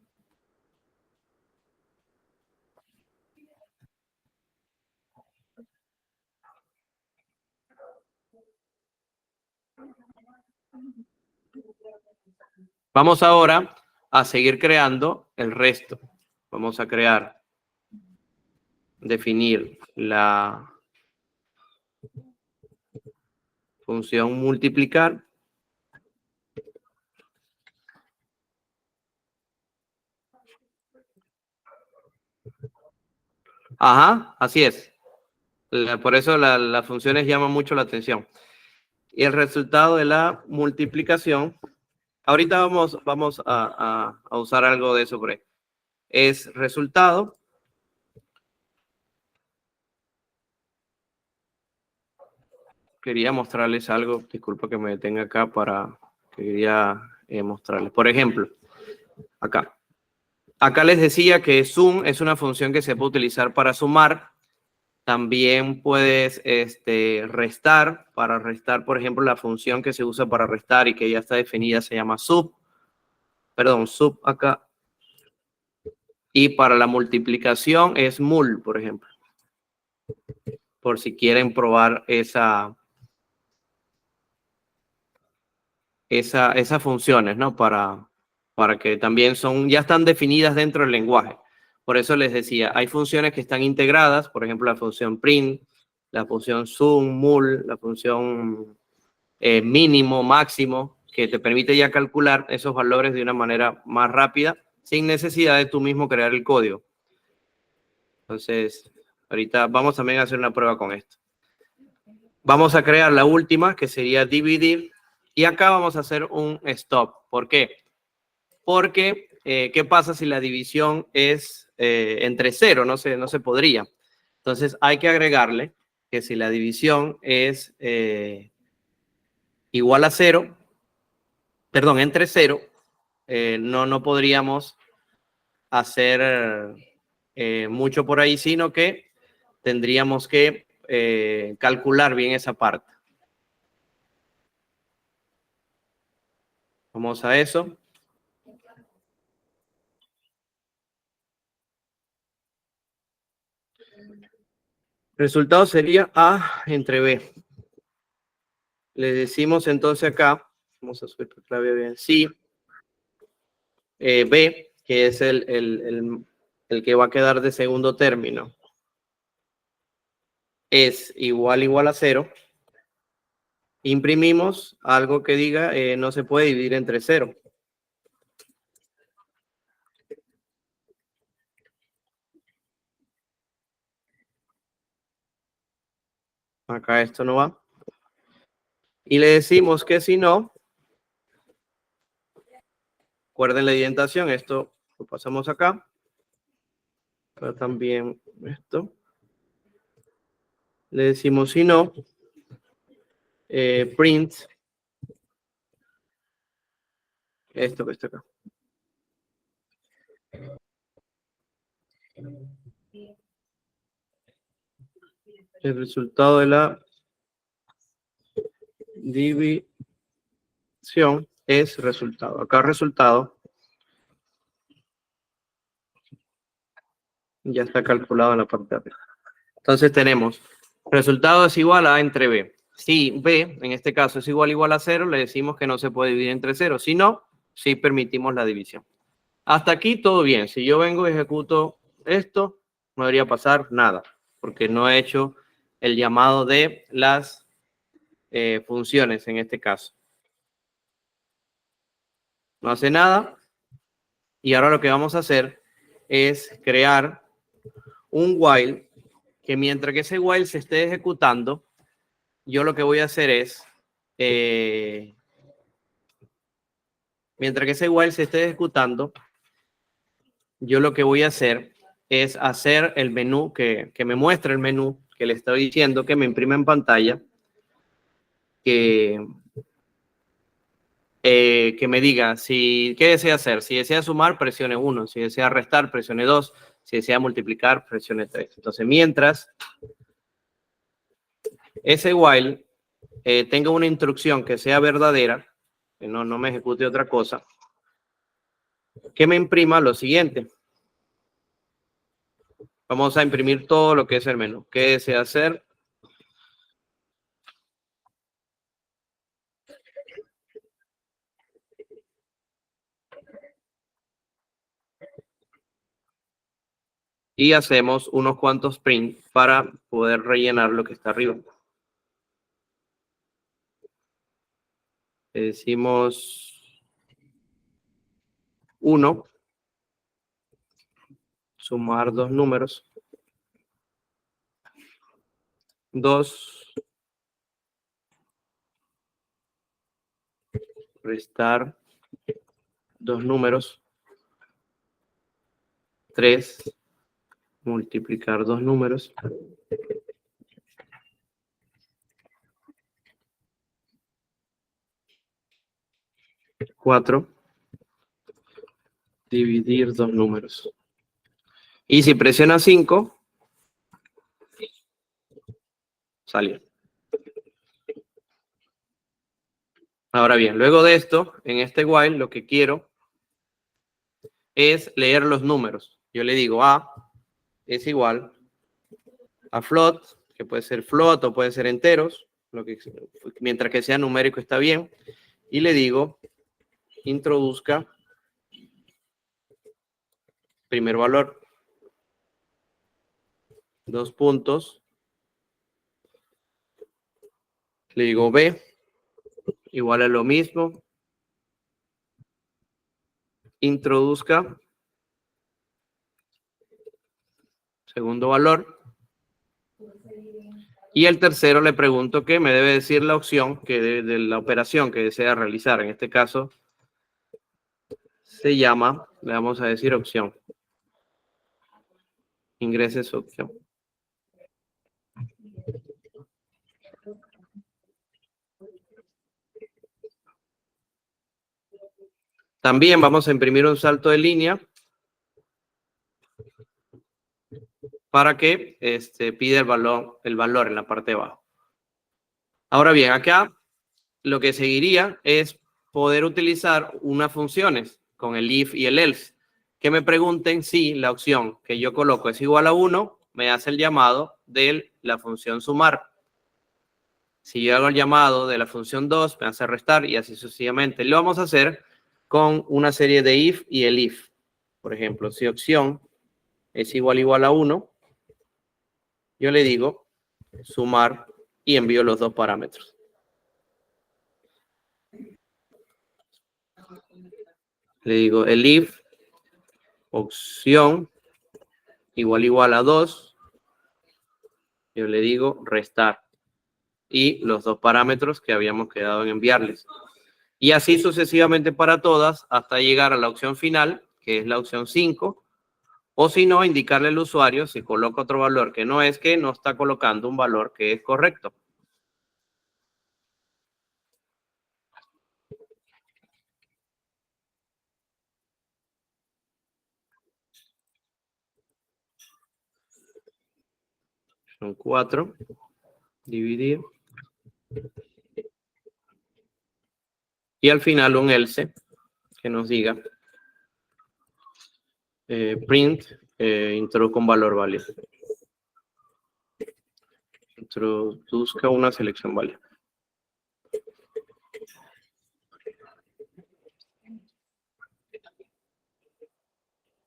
Vamos ahora a seguir creando el resto. Vamos a definir la función multiplicar. Ajá, así es. Por eso las funciones llaman mucho la atención. Y el resultado de la multiplicación, ahorita vamos a usar algo de eso por ahí. Es resultado. Quería mostrarles algo, disculpa que me detenga acá quería mostrarles. Por ejemplo, acá. Acá les decía que sum es una función que se puede utilizar para sumar. También puedes restar. Para restar, por ejemplo, la función que se usa para restar y que ya está definida se llama sub. Perdón, sub acá. Y para la multiplicación es mul, por ejemplo. Por si quieren probar esas funciones, ¿no? Para que también ya están definidas dentro del lenguaje. Por eso les decía, hay funciones que están integradas, por ejemplo, la función print, la función sum, mul, la función mínimo, máximo, que te permite ya calcular esos valores de una manera más rápida, sin necesidad de tú mismo crear el código. Entonces, ahorita vamos también a hacer una prueba con esto. Vamos a crear la última, que sería dividir, y acá vamos a hacer un stop. ¿Por qué? Porque, ¿qué pasa si la división es entre 0? No se podría. Entonces, hay que agregarle que si la división es igual a 0, perdón, entre 0, no podríamos hacer mucho por ahí, sino que tendríamos que calcular bien esa parte. Vamos a eso. Resultado sería A entre B. Le decimos entonces acá, vamos a subir la clave bien, sí, B, que es el que va a quedar de segundo término, es igual a 0. Imprimimos algo que diga no se puede dividir entre 0. Acá esto no va. Y le decimos que si no, recuerden la indentación, esto lo pasamos acá. Acá también esto. Le decimos si no, print esto que está acá. El resultado de la división es resultado. Acá resultado ya está calculado en la parte de arriba. Entonces tenemos resultado es igual a A entre B. Si B, en este caso, es igual a 0, le decimos que no se puede dividir entre 0. Si no, sí permitimos la división. Hasta aquí todo bien. Si yo vengo y ejecuto esto, no debería pasar nada, porque no he hecho el llamado de las funciones en este caso. No hace nada. Y ahora lo que vamos a hacer es crear un while que mientras que ese while se esté ejecutando, yo lo que voy a hacer es, mientras que ese while se esté ejecutando, yo lo que voy a hacer es hacer el menú, que me muestre el menú que le estoy diciendo, que me imprime en pantalla, que me diga qué desea hacer. Si desea sumar, presione 1. Si desea restar, presione 2. Si desea multiplicar, presione 3. Entonces, mientras ese while tenga una instrucción que sea verdadera, que no me ejecute otra cosa, que me imprima lo siguiente. Vamos a imprimir todo lo que es el menú. ¿Qué desea hacer? Y hacemos unos cuantos print para poder rellenar lo que está arriba. Decimos 1, sumar dos números. 2, restar dos números. 3, multiplicar dos números. 4, dividir dos números. Y si presiona 5, salió. Ahora bien, luego de esto, en este while, lo que quiero es leer los números. Yo le digo A es igual a float, que puede ser float o puede ser enteros, mientras que sea numérico está bien. Y le digo, introduzca primer valor. 2 puntos. Le digo B, igual a lo mismo. Introduzca segundo valor. Y el tercero le pregunto que me debe decir la opción de la operación que desea realizar. En este caso se llama, le vamos a decir opción. Ingrese su opción. También vamos a imprimir un salto de línea para que pida el valor en la parte de abajo. Ahora bien, acá lo que seguiría es poder utilizar unas funciones con el if y el else, que me pregunten si la opción que yo coloco es igual a 1, me hace el llamado de la función sumar. Si yo hago el llamado de la función 2, me hace restar y así sucesivamente. Lo vamos a hacer con una serie de if y el if. Por ejemplo, si opción es igual a 1, yo le digo sumar y envío los dos parámetros. Le digo el if opción igual a 2, yo le digo restar y los dos parámetros que habíamos quedado en enviarles. Y así sucesivamente para todas hasta llegar a la opción final, que es la opción 5, o si no, indicarle al usuario si coloca otro valor que no está colocando un valor que es correcto. Son 4, dividir. Y al final un else que nos diga print introduzca un valor válido. Introduzca una selección válida.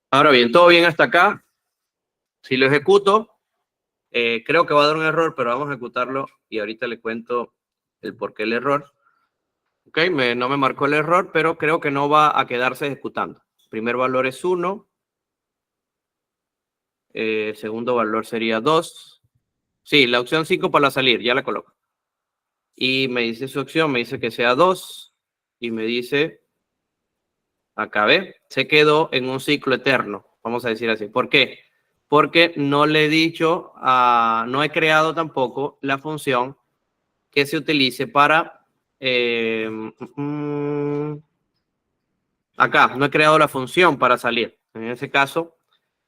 Ahora bien, todo bien hasta acá. Si lo ejecuto, creo que va a dar un error, pero vamos a ejecutarlo y ahorita le cuento el por qué el error. Ok, no me marcó el error, pero creo que no va a quedarse ejecutando. El primer valor es 1. El segundo valor sería 2. Sí, la opción 5 para salir, ya la coloco. Y me dice su opción, me dice que sea 2. Y me dice, acá ve, se quedó en un ciclo eterno. Vamos a decir así. ¿Por qué? porque no le he dicho, no he creado tampoco la función que se utilice para, acá, no he creado la función para salir. En ese caso,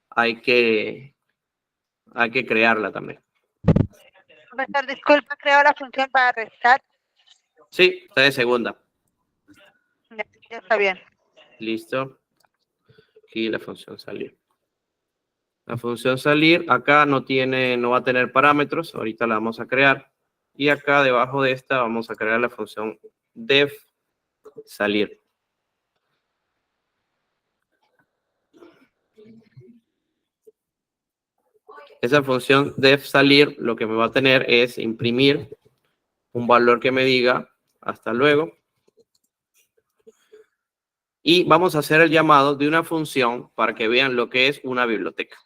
hay que crearla también. Profesor, disculpa, creo la función para restar. Sí, está de segunda. Ya está bien. Listo. Aquí la función salir. La función salir acá no va a tener parámetros. Ahorita la vamos a crear. Y acá debajo de esta vamos a crear la función def salir. Esa función def salir lo que me va a tener es imprimir un valor que me diga hasta luego. Y vamos a hacer el llamado de una función para que vean lo que es una biblioteca.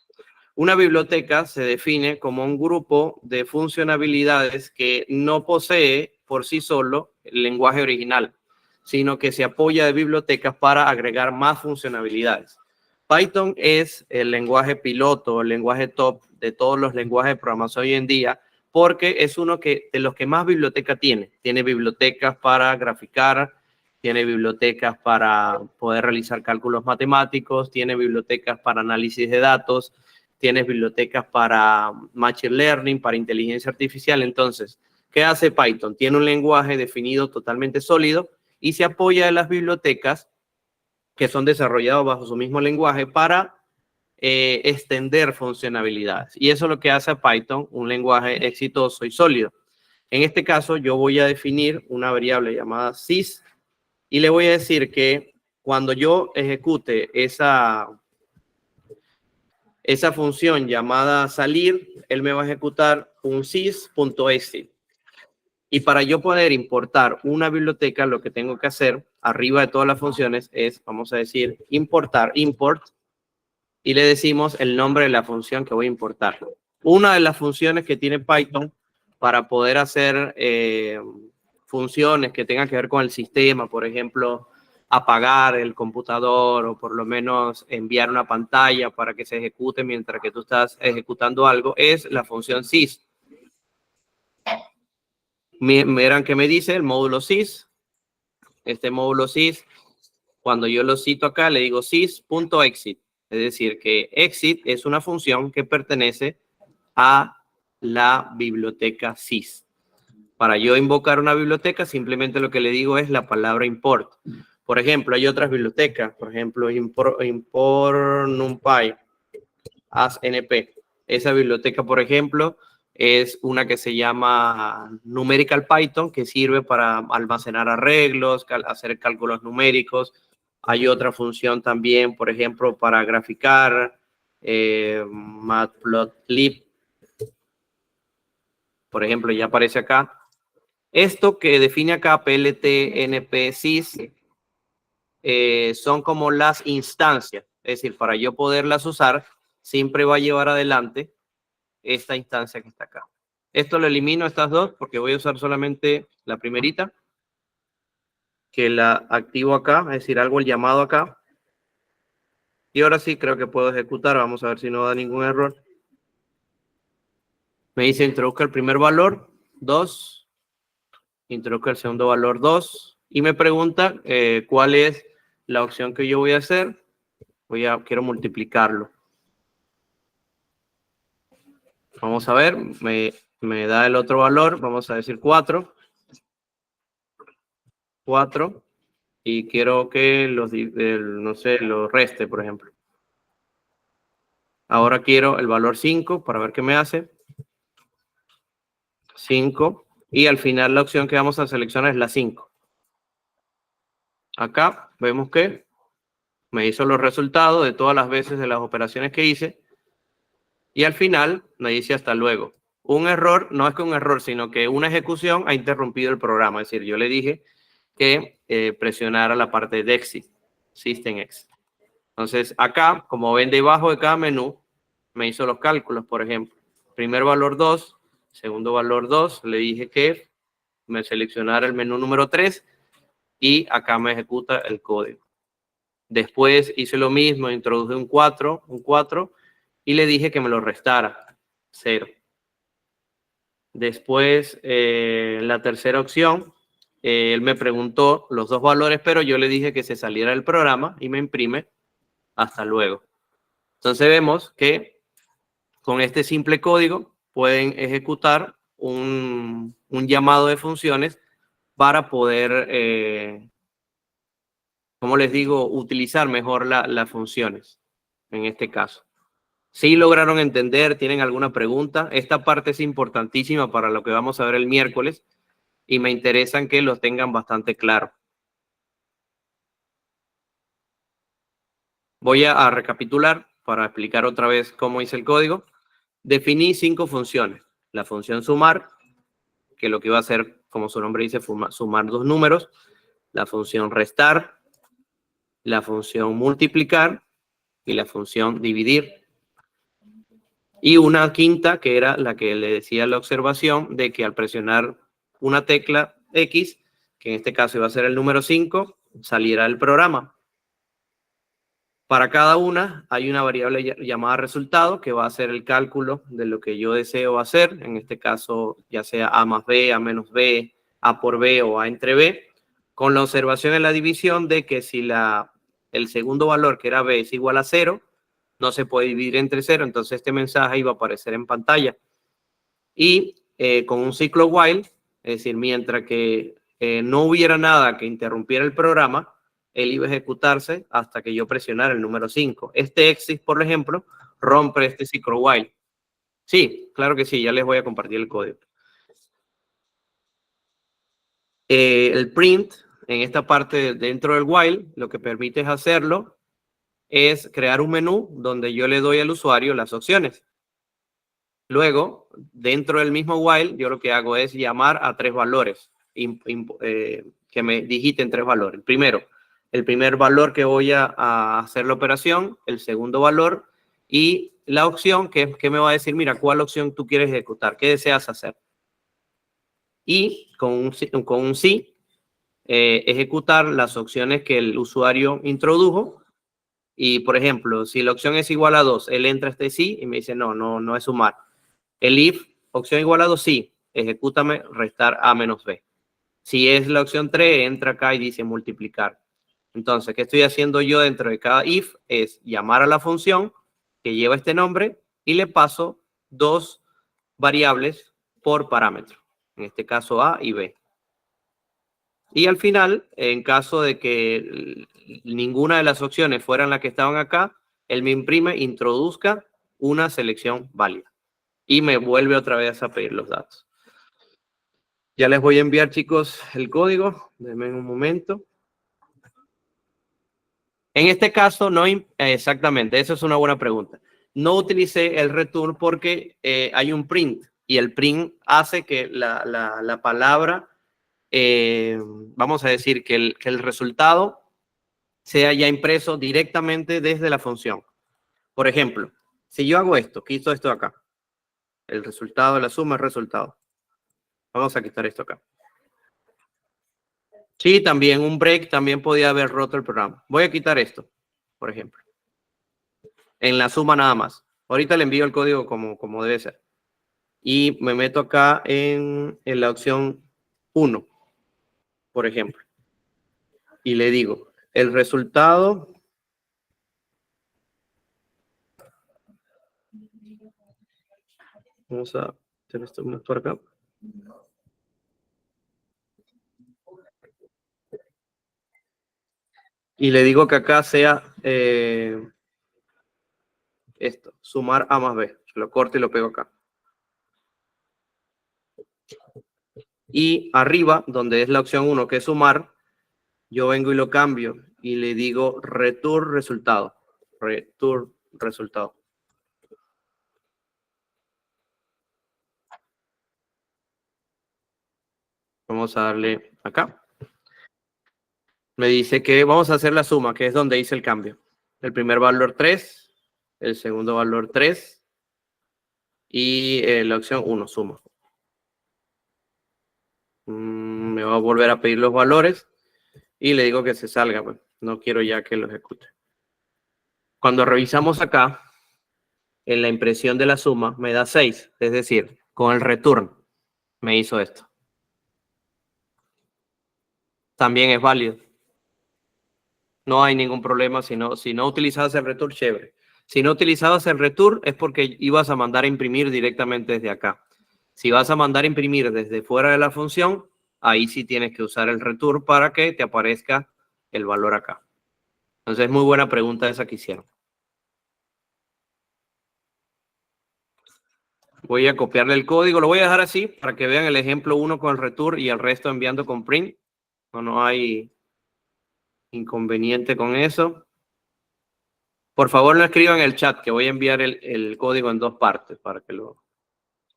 Una biblioteca se define como un grupo de funcionalidades que no posee por sí solo el lenguaje original, sino que se apoya de bibliotecas para agregar más funcionalidades. Python es el lenguaje piloto, el lenguaje top de todos los lenguajes de programación hoy en día, porque es uno de los que más biblioteca tiene. Tiene bibliotecas para graficar, tiene bibliotecas para poder realizar cálculos matemáticos, tiene bibliotecas para análisis de datos, tienes bibliotecas para Machine Learning, para inteligencia artificial. Entonces, ¿qué hace Python? Tiene un lenguaje definido totalmente sólido y se apoya de las bibliotecas que son desarrolladas bajo su mismo lenguaje para extender funcionalidades. Y eso es lo que hace a Python un lenguaje exitoso y sólido. En este caso, yo voy a definir una variable llamada sys y le voy a decir que cuando yo ejecute esa función llamada salir, él me va a ejecutar un sys.exit. Y para yo poder importar una biblioteca, lo que tengo que hacer arriba de todas las funciones es, vamos a decir, importar, import, y le decimos el nombre de la función que voy a importar. Una de las funciones que tiene Python para poder hacer funciones que tengan que ver con el sistema, por ejemplo, apagar el computador o por lo menos enviar una pantalla para que se ejecute mientras que tú estás ejecutando algo, es la función sys. Verán que me dice el módulo sys. Este módulo sys, cuando yo lo cito acá, le digo sys.exit. Es decir, que exit es una función que pertenece a la biblioteca sys. Para yo invocar una biblioteca, simplemente lo que le digo es la palabra import. Por ejemplo, hay otras bibliotecas. Por ejemplo, import numpy as np. Esa biblioteca, por ejemplo, es una que se llama Numerical Python, que sirve para almacenar arreglos, hacer cálculos numéricos. Hay otra función también, por ejemplo, para graficar, matplotlib. Por ejemplo, ya aparece acá. Esto que define acá plt, np, sys, son como las instancias. Es decir, para yo poderlas usar, siempre va a llevar adelante esta instancia que está acá. Esto lo elimino, estas dos, porque voy a usar solamente la primerita, que la activo acá, es decir, hago el llamado acá. Y ahora sí creo que puedo ejecutar. Vamos a ver si no da ningún error. Me dice introduzca el primer valor, 2. Introduzca el segundo valor, 2. Y me pregunta cuál es la opción que yo voy a hacer. Quiero multiplicarlo. Vamos a ver, me da el otro valor, vamos a decir 4. 4. Y quiero que no sé, los reste, por ejemplo. Ahora quiero el valor 5 para ver qué me hace. 5. Y al final la opción que vamos a seleccionar es la 5. Acá vemos que me hizo los resultados de todas las veces de las operaciones que hice. Y al final me dice hasta luego. Un error, no es que un error, sino que una ejecución ha interrumpido el programa. Es decir, yo le dije que presionara la parte de exit, system exit. Entonces acá, como ven debajo de cada menú, me hizo los cálculos, por ejemplo. Primer valor 2, segundo valor 2, le dije que me seleccionara el menú número 3 y acá me ejecuta el código. Después hice lo mismo, introduje un 4 y le dije que me lo restara, 0. Después, la tercera opción, él me preguntó los dos valores, pero yo le dije que se saliera del programa y me imprime hasta luego. Entonces vemos que con este simple código pueden ejecutar un llamado de funciones para poder, como les digo, utilizar mejor las funciones en este caso. Si lograron entender, ¿tienen alguna pregunta? Esta parte es importantísima para lo que vamos a ver el miércoles y me interesan que lo tengan bastante claro. Voy a recapitular para explicar otra vez cómo hice el código. Definí 5 funciones. La función sumar, que lo que iba a hacer, como su nombre dice, sumar 2 números. La función restar, la función multiplicar y la función dividir. Y una quinta, que era la que le decía la observación de que al presionar una tecla X, que en este caso iba a ser el número 5, saliera el programa. Para cada una hay una variable llamada resultado que va a hacer el cálculo de lo que yo deseo hacer. En este caso, ya sea A más B, A menos B, A por B o A entre B, con la observación en la división de que si el segundo valor, que era B, es igual a 0, no se puede dividir entre 0, entonces este mensaje iba a aparecer en pantalla. Y con un ciclo while, es decir, mientras que no hubiera nada que interrumpiera el programa, él iba a ejecutarse hasta que yo presionara el número 5. Este exit, por ejemplo, rompe este ciclo while. Sí, claro que sí, ya les voy a compartir el código. El print, en esta parte dentro del while, lo que permite es hacerlo es crear un menú donde yo le doy al usuario las opciones. Luego, dentro del mismo while, yo lo que hago es llamar a 3 valores, que me digiten 3 valores. Primero, el primer valor que voy a hacer la operación, el segundo valor y la opción que me va a decir, mira, ¿cuál opción tú quieres ejecutar? ¿Qué deseas hacer? Y con un sí, ejecutar las opciones que el usuario introdujo. Y, por ejemplo, si la opción es igual a 2, él entra a este sí y me dice, no es sumar. El if, opción igual a 2, sí, ejecútame restar A menos B. Si es la opción 3, entra acá y dice multiplicar. Entonces, ¿qué estoy haciendo yo dentro de cada if? Es llamar a la función que lleva este nombre y le paso 2 variables por parámetro. En este caso A y B. Y al final, en caso de que ninguna de las opciones fueran las que estaban acá, él me imprime, introduzca una selección válida. Y me vuelve otra vez a pedir los datos. Ya les voy a enviar, chicos, el código. Denme un momento. En este caso, no exactamente, esa es una buena pregunta. No utilicé el return porque hay un print. Y el print hace que la palabra... vamos a decir que el resultado sea ya impreso directamente desde la función. Por ejemplo, si yo hago esto, quito esto de acá, el resultado de la suma es resultado. Vamos a quitar esto acá. Sí, también un break también podía haber roto el programa. Voy a quitar esto, por ejemplo. En la suma nada más. Ahorita le envío el código como debe ser. Y me meto acá en la opción 1, por ejemplo. Y le digo, el resultado... Vamos a hacer esto por acá. Y le digo que acá sea esto, sumar A más B. Lo corto y lo pego acá. Y arriba, donde es la opción 1, que es sumar, yo vengo y lo cambio y le digo return resultado. Return resultado. Vamos a darle acá. Me dice que vamos a hacer la suma, que es donde hice el cambio. El primer valor 3, el segundo valor 3 y la opción 1, suma. Me va a volver a pedir los valores y le digo que se salga. Pues. No quiero ya que lo ejecute. Cuando revisamos acá, en la impresión de la suma me da 6. Es decir, con el return me hizo esto. También es válido. No hay ningún problema si no utilizabas el return, chévere. Si no utilizabas el return es porque ibas a mandar a imprimir directamente desde acá. Si vas a mandar a imprimir desde fuera de la función, ahí sí tienes que usar el return para que te aparezca el valor acá. Entonces, muy buena pregunta esa que hicieron. Voy a copiarle el código. Lo voy a dejar así para que vean el ejemplo 1 con el return y el resto enviando con print. No hay inconveniente con eso. Por favor, no escriban en el chat que voy a enviar el código en 2 partes para que lo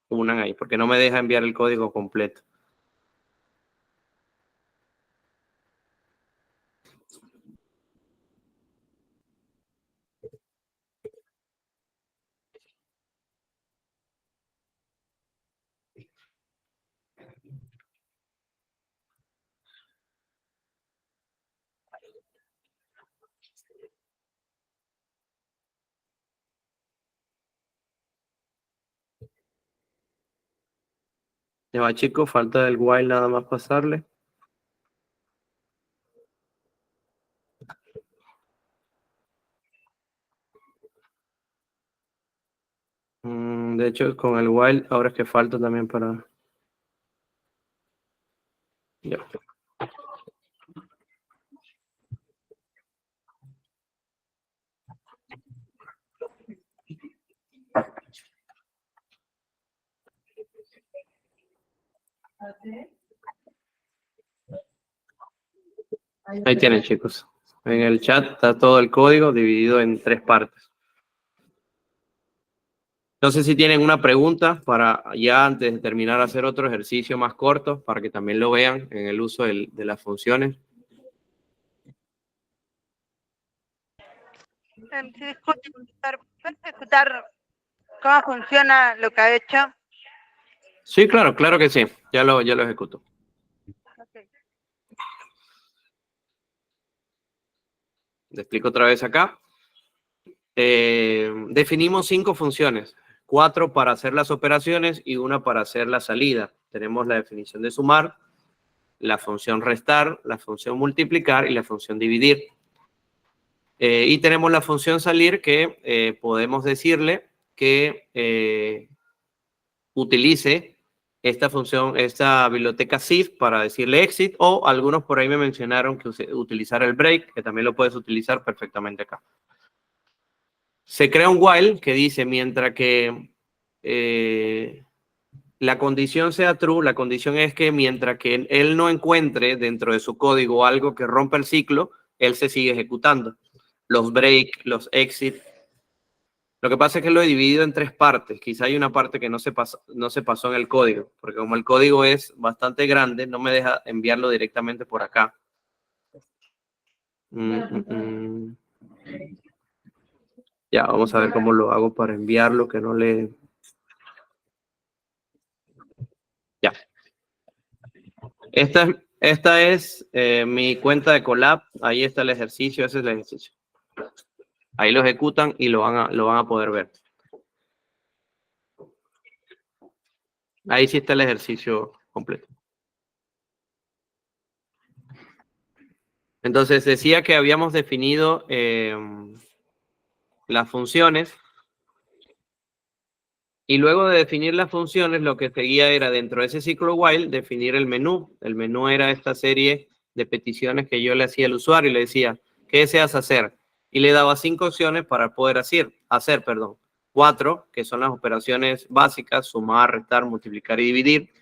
unan ahí, porque no me deja enviar el código completo. Ya va, chicos, falta del while nada más pasarle. De hecho, con el while ahora es que falta también para... Ya. Ahí tienen, chicos. En el chat está todo el código dividido en 3 partes. No sé si tienen una pregunta para ya antes de terminar hacer otro ejercicio más corto para que también lo vean en el uso de las funciones. Si disculpe, ¿puedes ejecutar cómo funciona lo que ha hecho? Sí, claro que sí. Ya lo ejecuto. Okay. Le explico otra vez acá. Definimos 5 funciones. 4 para hacer las operaciones y 1 para hacer la salida. Tenemos la definición de sumar, la función restar, la función multiplicar y la función dividir. Y tenemos la función salir que podemos decirle que utilice esta función, esta biblioteca SIF para decirle exit, o algunos por ahí me mencionaron que utilizar el break, que también lo puedes utilizar perfectamente acá. Se crea un while que dice mientras que la condición sea true, la condición es que mientras que él no encuentre dentro de su código algo que rompa el ciclo, él se sigue ejecutando. Los break, los exit. Lo que pasa es que lo he dividido en 3 partes. Quizá hay una parte que no se pasó en el código, porque como el código es bastante grande, no me deja enviarlo directamente por acá. Ya, vamos a ver cómo lo hago para enviarlo, que no le... Ya. Esta es mi cuenta de Colab. Ahí está el ejercicio, ese es el ejercicio. Ahí lo ejecutan y lo van a poder ver. Ahí sí está el ejercicio completo. Entonces decía que habíamos definido las funciones y luego de definir las funciones lo que seguía era dentro de ese ciclo while definir el menú. El menú era esta serie de peticiones que yo le hacía al usuario y le decía, ¿qué deseas hacer? Y le daba 5 opciones para poder hacer, 4, que son las operaciones básicas, sumar, restar, multiplicar y dividir,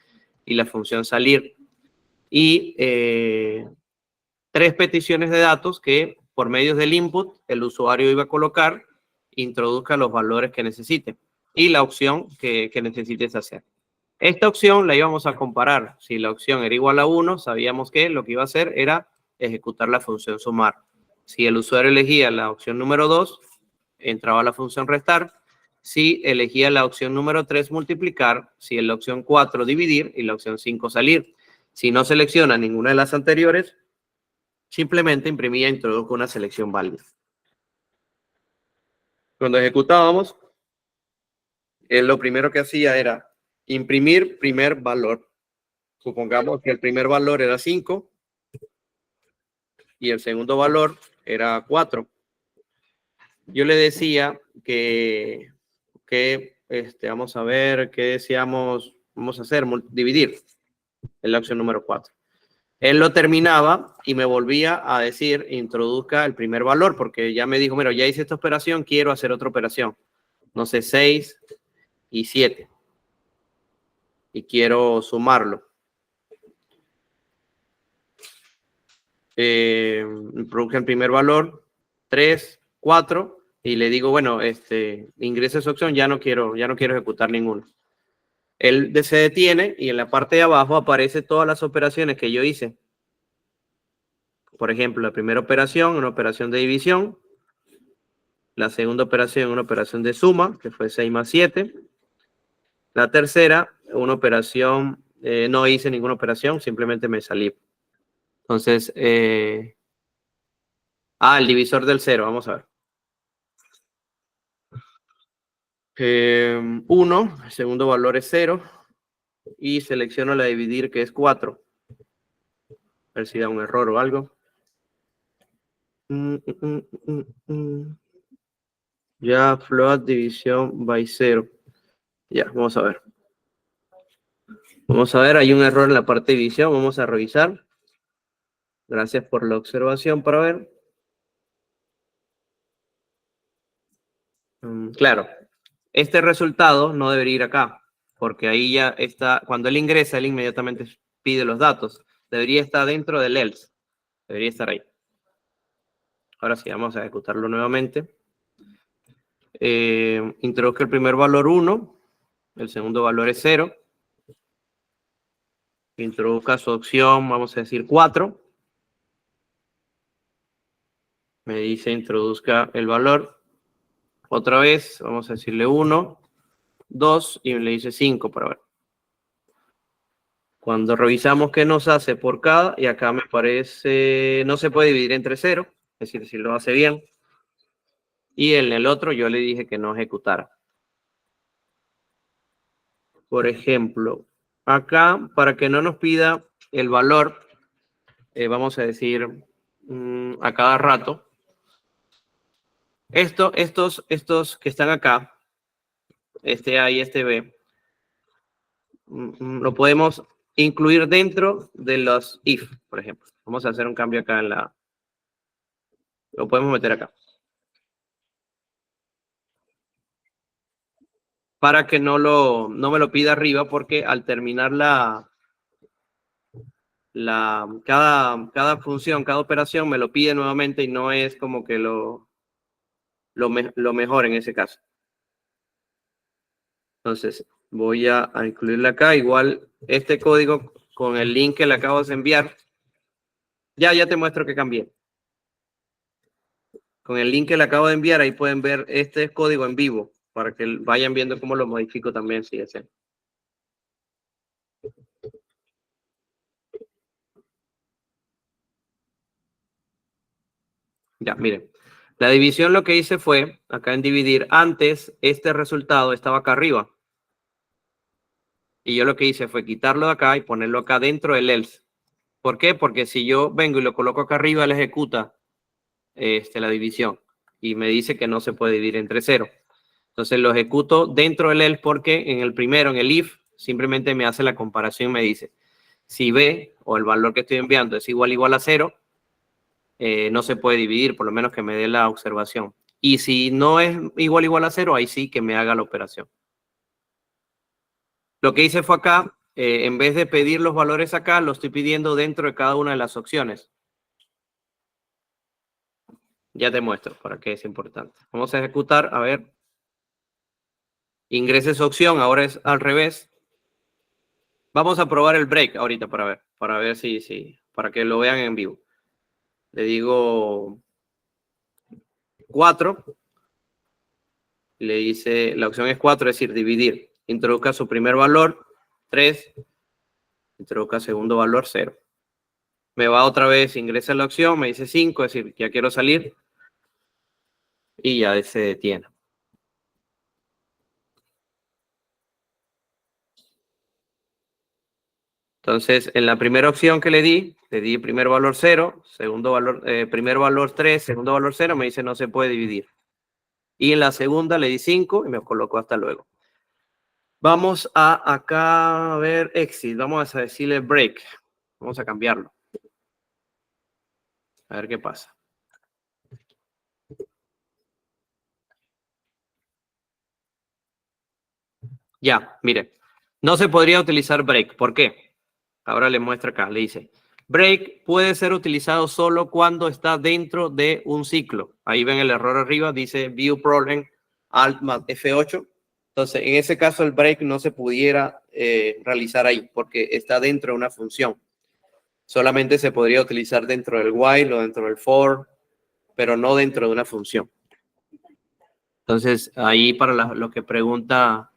y la función salir. Y 3 peticiones de datos que por medio del input el usuario iba a colocar, introduzca los valores que necesite y la opción que necesites hacer. Esta opción la íbamos a comparar. Si la opción era igual a 1, sabíamos que lo que iba a hacer era ejecutar la función sumar. Si el usuario elegía la opción número 2, entraba la función restar. Si elegía la opción número 3, multiplicar. Si en la opción 4, dividir. Y la opción 5, salir. Si no selecciona ninguna de las anteriores, simplemente imprimía e introdujo una selección válida. Cuando ejecutábamos, lo primero que hacía era imprimir primer valor. Supongamos que el primer valor era 5 y el segundo valor era 4. Yo le decía que vamos a ver, qué decíamos, vamos a hacer, dividir en la opción número 4. Él lo terminaba y me volvía a decir, introduzca el primer valor, porque ya me dijo, mira, ya hice esta operación, quiero hacer otra operación. No sé, 6 y 7. Y quiero sumarlo. Introduzca el primer valor, 3, 4, y le digo, bueno, ingrese esa opción, ya no quiero ejecutar ninguno. Él se detiene y en la parte de abajo aparece todas las operaciones que yo hice. Por ejemplo, la primera operación, una operación de división. La segunda operación, una operación de suma, que fue 6 más 7. La tercera, una operación, no hice ninguna operación, simplemente me salí. Entonces, el divisor del 0, vamos a ver. 1, el segundo valor es 0. Y selecciono la dividir, que es 4. A ver si da un error o algo. Ya, float división by 0. Ya, vamos a ver. Vamos a ver, hay un error en la parte de división. Vamos a revisar. Gracias por la observación para ver. Claro, este resultado no debería ir acá, porque ahí ya está, cuando él ingresa, él inmediatamente pide los datos. Debería estar dentro del else. Debería estar ahí. Ahora sí, vamos a ejecutarlo nuevamente. Introduzca el primer valor 1, el segundo valor es 0. Introduzca su opción, vamos a decir 4. Me dice introduzca el valor. Otra vez, vamos a decirle 1, 2 y le dice 5 para ver. Cuando revisamos qué nos hace por cada, y acá me parece, no se puede dividir entre 0, es decir, si lo hace bien. Y en el otro yo le dije que no ejecutara. Por ejemplo, acá, para que no nos pida el valor, vamos a decir a cada rato, estos que están acá, este A y este B, lo podemos incluir dentro de los if, por ejemplo. Vamos a hacer un cambio acá en la... Lo podemos meter acá. Para que no me lo pida arriba, porque al terminar cada función, cada operación me lo pide nuevamente y no es como que lo mejor en ese caso. Entonces, voy a incluirle acá. Igual, este código con el link que le acabo de enviar, ya te muestro que cambié. Con el link que le acabo de enviar, ahí pueden ver este código en vivo, para que vayan viendo cómo lo modifico también, si desean. Ya, miren. La división lo que hice fue, acá en dividir, antes este resultado estaba acá arriba. Y yo lo que hice fue quitarlo de acá y ponerlo acá dentro del else. ¿Por qué? Porque si yo vengo y lo coloco acá arriba, él ejecuta la división. Y me dice que no se puede dividir entre 0. Entonces lo ejecuto dentro del else porque en el primero, en el if, simplemente me hace la comparación y me dice, si B o el valor que estoy enviando es igual a 0, no se puede dividir, por lo menos que me dé la observación. Y si no es igual a 0, ahí sí que me haga la operación. Lo que hice fue acá, en vez de pedir los valores acá, lo estoy pidiendo dentro de cada una de las opciones. Ya te muestro para qué es importante. Vamos a ejecutar, a ver. Ingrese esa opción, ahora es al revés. Vamos a probar el break ahorita para ver para que lo vean en vivo. Le digo 4. Le dice, la opción es 4, es decir, dividir. Introduzca su primer valor, 3. Introduzca segundo valor, 0. Me va otra vez, ingresa la opción, me dice 5, es decir, ya quiero salir. Y ya se detiene. Entonces, en la primera opción que le di primer valor 0, segundo valor, primer valor 3, segundo valor 0, me dice no se puede dividir. Y en la segunda le di 5 y me colocó hasta luego. Vamos a acá a ver exit, vamos a decirle break. Vamos a cambiarlo. A ver qué pasa. Ya, mire, no se podría utilizar break. ¿Por qué? Ahora le muestro acá, le dice, break puede ser utilizado solo cuando está dentro de un ciclo. Ahí ven el error arriba, dice view problem alt más F8. Entonces, en ese caso el break no se pudiera realizar ahí porque está dentro de una función. Solamente se podría utilizar dentro del while o dentro del for, pero no dentro de una función. Entonces, ahí para lo que pregunta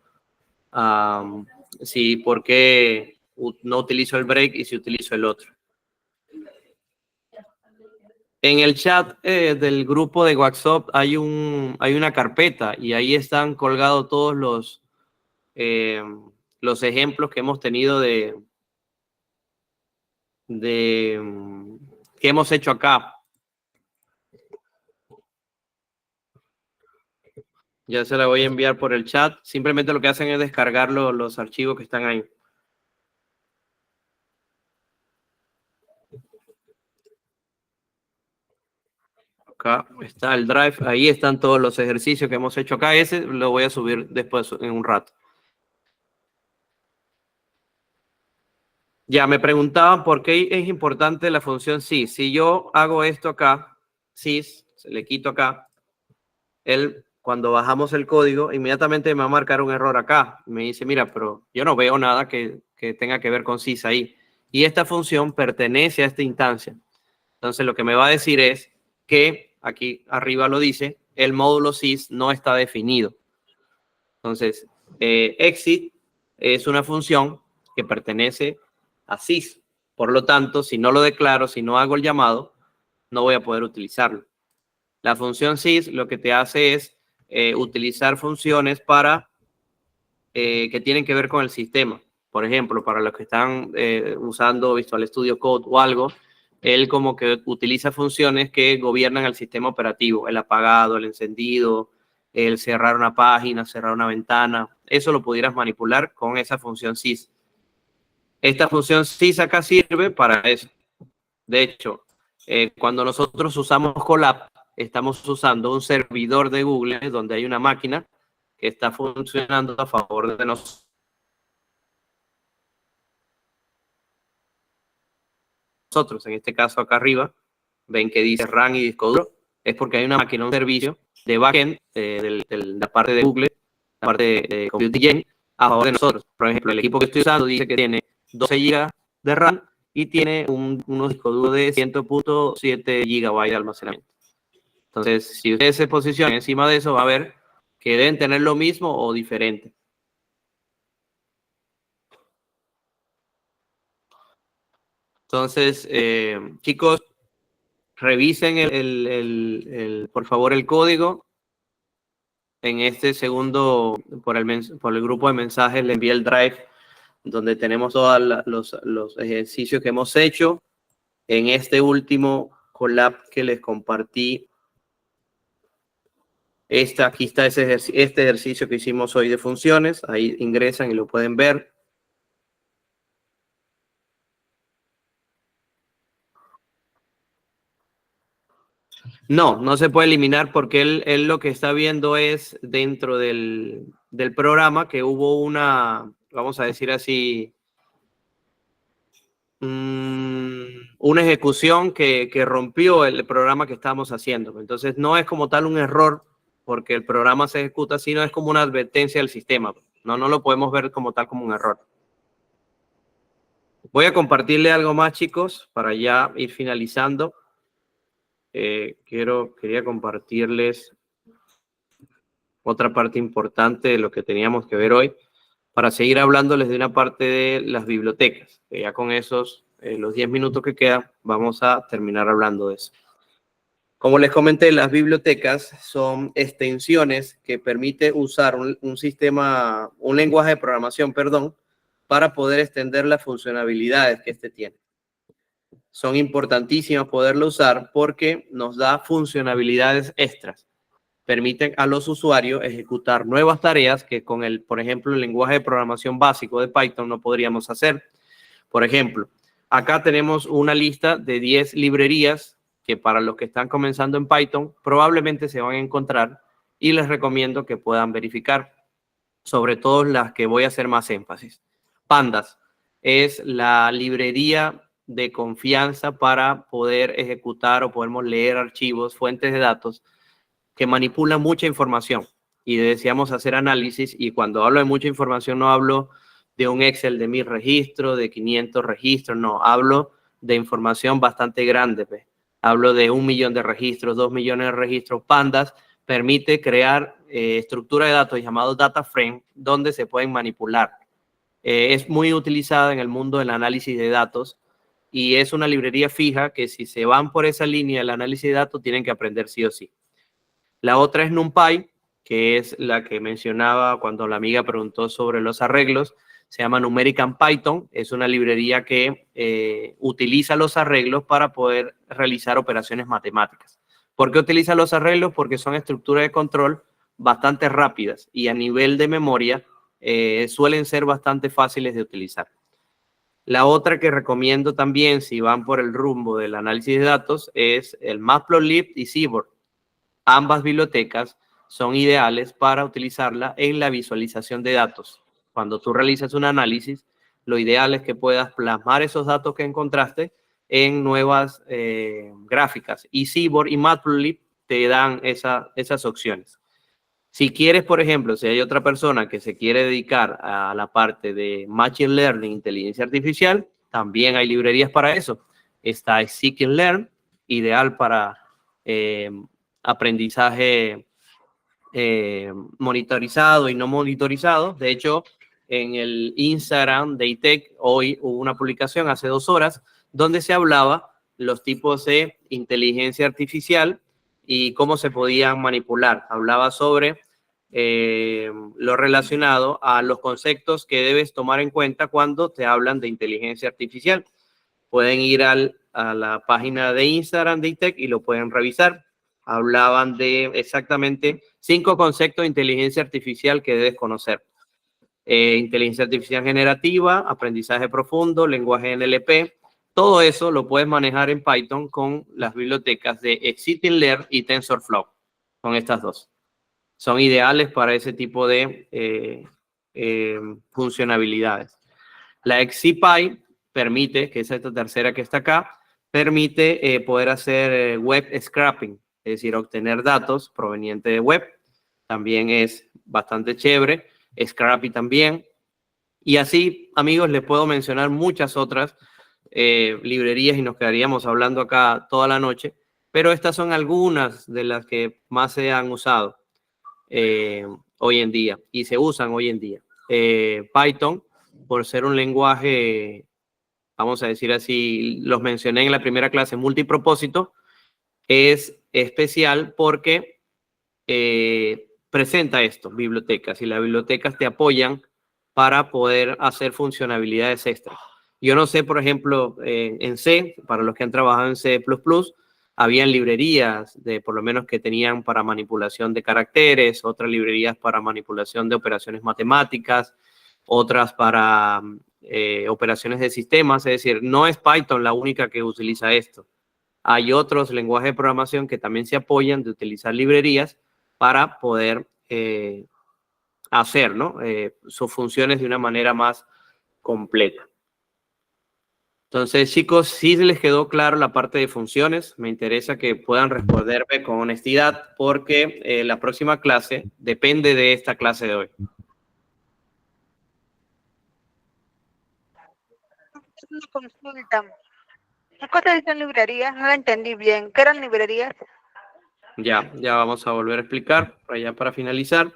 si por qué no utilizo el break y si utilizo el otro. En el chat del grupo de WhatsApp hay una carpeta y ahí están colgados todos los ejemplos que hemos tenido que hemos hecho acá. Ya se la voy a enviar por el chat. Simplemente lo que hacen es descargar los archivos que están ahí. Acá está el drive. Ahí están todos los ejercicios que hemos hecho acá. Ese lo voy a subir después en un rato. Ya me preguntaban por qué es importante la función sys. Si yo hago esto acá, sys, se le quito acá, él, cuando bajamos el código, inmediatamente me va a marcar un error acá. Me dice, mira, pero yo no veo nada que tenga que ver con sys ahí. Y esta función pertenece a esta instancia. Entonces, lo que me va a decir es que, aquí arriba lo dice, el módulo sys no está definido. Entonces, exit es una función que pertenece a sys. Por lo tanto, si no lo declaro, si no hago el llamado, no voy a poder utilizarlo. La función sys lo que te hace es utilizar funciones para que tienen que ver con el sistema. Por ejemplo, para los que están usando Visual Studio Code o algo, él como que utiliza funciones que gobiernan el sistema operativo, el apagado, el encendido, el cerrar una página, cerrar una ventana. Eso lo pudieras manipular con esa función sys. Esta función sys acá sirve para eso. De hecho, cuando nosotros usamos Colab, estamos usando un servidor de Google donde hay una máquina que está funcionando a favor de nosotros. En este caso acá arriba, ven que dice RAM y disco duro, es porque hay una máquina, un servicio de backend de la parte de Google, la parte de Compute Engine, a favor de nosotros. Por ejemplo, el equipo que estoy usando dice que tiene 12 GB de RAM y tiene unos discos duros de 100.7 GB de almacenamiento. Entonces, si ustedes se posicionan encima de eso, va a ver que deben tener lo mismo o diferente. Entonces, chicos, revisen por favor el código. En este segundo, por el grupo de mensajes, le envié el drive donde tenemos todos los ejercicios que hemos hecho. En este último Colab que les compartí, aquí está este ejercicio que hicimos hoy de funciones. Ahí ingresan y lo pueden ver. No se puede eliminar porque él lo que está viendo es dentro del programa que hubo vamos a decir así, una ejecución que rompió el programa que estábamos haciendo. Entonces no es como tal un error porque el programa se ejecuta, sino es como una advertencia del sistema. No lo podemos ver como tal como un error. Voy a compartirle algo más, chicos, para ya ir finalizando. Quería compartirles otra parte importante de lo que teníamos que ver hoy, para seguir hablándoles de una parte de las bibliotecas. Ya con esos, los 10 minutos que quedan, vamos a terminar hablando de eso. Como les comenté, las bibliotecas son extensiones que permite usar un lenguaje de programación, para poder extender las funcionalidades que este tiene. Son importantísimas poderlo usar porque nos da funcionalidades extras. Permiten a los usuarios ejecutar nuevas tareas que con el, por ejemplo, el lenguaje de programación básico de Python no podríamos hacer. Por ejemplo, acá tenemos una lista de 10 librerías que para los que están comenzando en Python probablemente se van a encontrar y les recomiendo que puedan verificar, sobre todo las que voy a hacer más énfasis. Pandas es la librería de confianza para poder ejecutar o podemos leer archivos, fuentes de datos que manipulan mucha información y deseamos hacer análisis. Y cuando hablo de mucha información no hablo de un Excel de 1000 registros, de 500 registros, no, hablo de información bastante grande. ¿Ves? Hablo de 1 millón de registros, 2 millones de registros. Pandas permite crear estructura de datos llamados data frame donde se pueden manipular. Es muy utilizada en el mundo del análisis de datos y es una librería fija que si se van por esa línea del análisis de datos tienen que aprender sí o sí. La otra es NumPy, que es la que mencionaba cuando la amiga preguntó sobre los arreglos. Se llama Numeric and Python. Es una librería que utiliza los arreglos para poder realizar operaciones matemáticas. ¿Por qué utiliza los arreglos? Porque son estructuras de control bastante rápidas y a nivel de memoria suelen ser bastante fáciles de utilizar. La otra que recomiendo también, si van por el rumbo del análisis de datos, es el Matplotlib y Seaborn. Ambas bibliotecas son ideales para utilizarla en la visualización de datos. Cuando tú realizas un análisis, lo ideal es que puedas plasmar esos datos que encontraste en nuevas gráficas. Y Seaborn y Matplotlib te dan esas opciones. Si quieres, por ejemplo, si hay otra persona que se quiere dedicar a la parte de Machine Learning, inteligencia artificial, también hay librerías para eso. Está Scikit-learn, ideal para aprendizaje monitorizado y no monitorizado. De hecho, en el Instagram de ITEC hoy hubo una publicación hace 2 horas donde se hablaba los tipos de inteligencia artificial y cómo se podían manipular. Hablaba sobre lo relacionado a los conceptos que debes tomar en cuenta cuando te hablan de inteligencia artificial. Pueden ir a la página de Instagram de ITEC y lo pueden revisar. Hablaban de exactamente 5 conceptos de inteligencia artificial que debes conocer. Inteligencia artificial generativa, aprendizaje profundo, lenguaje NLP. Todo eso lo puedes manejar en Python con las bibliotecas de Scikit-learn y TensorFlow. Son estas dos. Son ideales para ese tipo de funcionalidades. La XCPy permite, que es esta tercera que está acá, permite poder hacer web scraping, es decir, obtener datos provenientes de web. También es bastante chévere. Scrappy también. Y así, amigos, les puedo mencionar muchas otras librerías y nos quedaríamos hablando acá toda la noche, pero estas son algunas de las que más se han usado hoy en día y se usan hoy en día. Python, por ser un lenguaje, vamos a decir así, los mencioné en la primera clase, multipropósito, es especial porque presenta esto, bibliotecas, y las bibliotecas te apoyan para poder hacer funcionalidades extras. Yo no sé, por ejemplo, en C, para los que han trabajado en C++, habían librerías de por lo menos que tenían para manipulación de caracteres, otras librerías para manipulación de operaciones matemáticas, otras para operaciones de sistemas. Es decir, no es Python la única que utiliza esto. Hay otros lenguajes de programación que también se apoyan de utilizar librerías para poder hacer, ¿no? Sus funciones de una manera más completa. Entonces, chicos, si les quedó claro la parte de funciones, me interesa que puedan responderme con honestidad porque la próxima clase depende de esta clase de hoy. Una consulta. ¿Qué cosa dicen librerías? No la entendí bien. ¿Qué eran librerías? Ya vamos a volver a explicar para finalizar.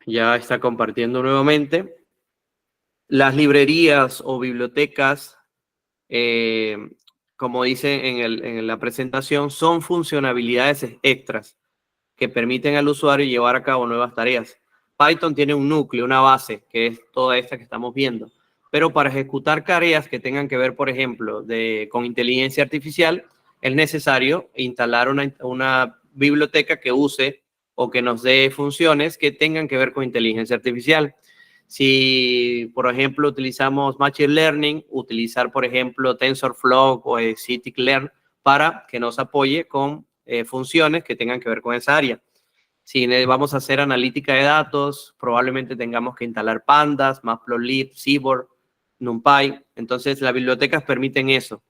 Ya está compartiendo nuevamente. Las librerías o bibliotecas, como dice en la presentación, son funcionalidades extras que permiten al usuario llevar a cabo nuevas tareas. Python tiene un núcleo, una base, que es toda esta que estamos viendo. Pero para ejecutar tareas que tengan que ver, por ejemplo, con inteligencia artificial, es necesario instalar una biblioteca que use o que nos dé funciones que tengan que ver con inteligencia artificial. Si, por ejemplo, utilizamos Machine Learning, utilizar, por ejemplo, TensorFlow o Scikit-learn para que nos apoye con funciones que tengan que ver con esa área. Si vamos a hacer analítica de datos, probablemente tengamos que instalar Pandas, Matplotlib, Seaborn, NumPy. Entonces, las bibliotecas permiten eso.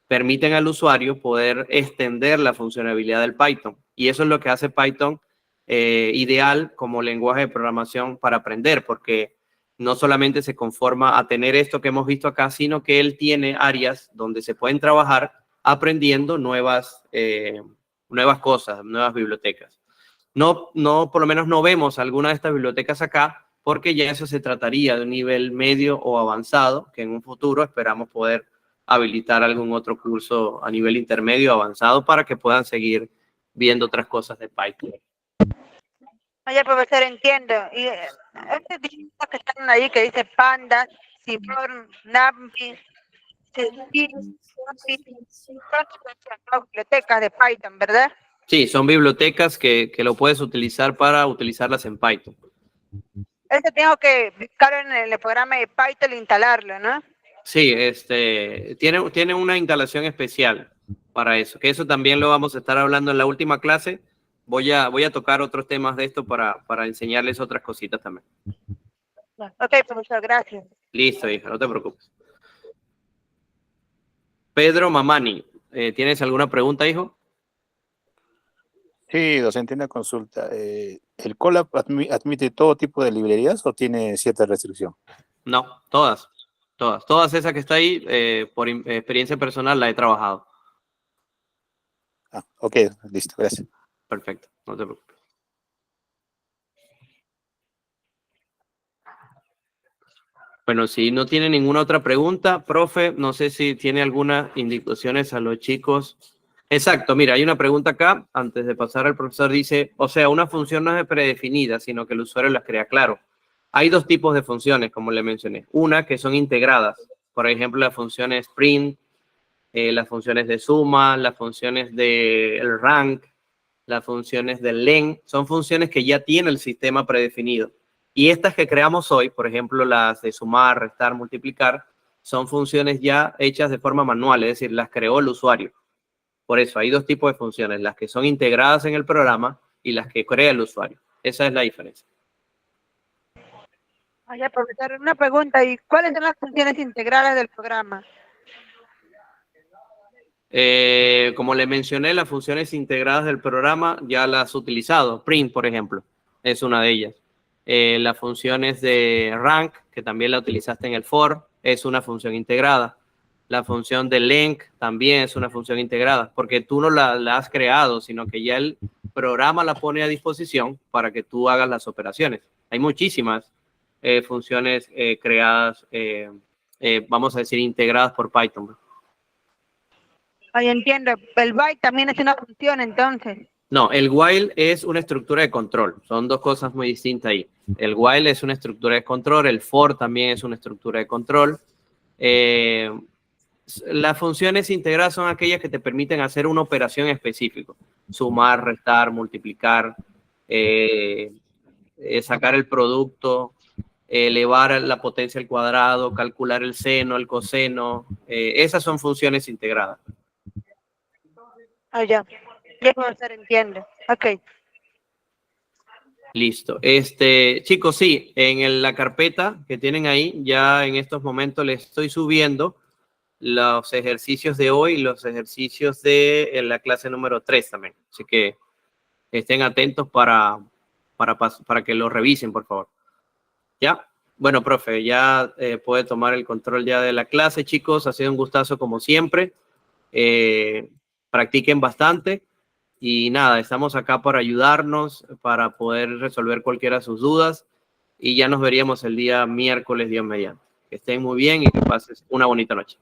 Permiten al usuario poder extender la funcionalidad del Python. Y eso es lo que hace Python ideal como lenguaje de programación para aprender, porque no solamente se conforma a tener esto que hemos visto acá, sino que él tiene áreas donde se pueden trabajar aprendiendo nuevas cosas, nuevas bibliotecas. No, por lo menos no vemos alguna de estas bibliotecas acá, porque ya eso se trataría de un nivel medio o avanzado, que en un futuro esperamos poder habilitar algún otro curso a nivel intermedio o avanzado para que puedan seguir viendo otras cosas de Python. Oye, profesor, entiendo. Y este diccionario que están ahí que dice Panda, Seaborn, NumPy, son bibliotecas de Python, ¿verdad? Sí, son bibliotecas que lo puedes utilizar para utilizarlas en Python. Este tengo que buscar en el programa de Python e instalarlo, ¿no? Sí, tiene una instalación especial para eso, que eso también lo vamos a estar hablando en la última clase. Voy a tocar otros temas de esto para enseñarles otras cositas también. Ok, profesor, gracias. Listo, hija, no te preocupes. Pedro Mamani, ¿tienes alguna pregunta, hijo? Sí, docente, una consulta. ¿El Colab admite todo tipo de librerías o tiene cierta restricción? No, todas esas que está ahí, por experiencia personal la he trabajado. Ah, ok, listo, gracias. Perfecto, no te preocupes. Bueno, si no tiene ninguna otra pregunta, profe, no sé si tiene algunas indicaciones a los chicos. Exacto, mira, hay una pregunta acá, antes de pasar al profesor, dice, o sea, una función no es predefinida, sino que el usuario las crea. Claro, hay dos tipos de funciones, como le mencioné. Una, que son integradas, por ejemplo, las funciones print, las funciones de suma, las funciones del rank, las funciones del len, son funciones que ya tiene el sistema predefinido. Y estas que creamos hoy, por ejemplo, las de sumar, restar, multiplicar, son funciones ya hechas de forma manual, es decir, las creó el usuario. Por eso hay dos tipos de funciones, las que son integradas en el programa y las que crea el usuario. Esa es la diferencia. Oye, profesor, una pregunta, ¿y cuáles son las funciones integrales del programa? Como le mencioné, las funciones integradas del programa ya las he utilizado. Print, por ejemplo, es una de ellas. Las funciones de rank, que también la utilizaste en el for, es una función integrada. La función de length también es una función integrada, porque tú no la has creado, sino que ya el programa la pone a disposición para que tú hagas las operaciones. Hay muchísimas funciones creadas, vamos a decir, integradas por Python. Oye, entiendo, el byte también es una función, entonces. No, el while es una estructura de control. Son dos cosas muy distintas ahí. El while es una estructura de control, el for también es una estructura de control. Las funciones integradas son aquellas que te permiten hacer una operación específica. Sumar, restar, multiplicar, sacar el producto, elevar la potencia al cuadrado, calcular el seno, el coseno. Esas son funciones integradas. Ah, ya. Ya, profesor, entiendo. Ok. Listo. Chicos, sí, en la carpeta que tienen ahí, ya en estos momentos les estoy subiendo los ejercicios de hoy y los ejercicios de la clase número 3 también. Así que estén atentos para que lo revisen, por favor. ¿Ya? Bueno, profe, ya puede tomar el control ya de la clase, chicos. Ha sido un gustazo como siempre. Practiquen bastante. Y nada, estamos acá para ayudarnos, para poder resolver cualquiera de sus dudas. Y ya nos veríamos el día miércoles, Dios mediante. Que estén muy bien y que pases una bonita noche.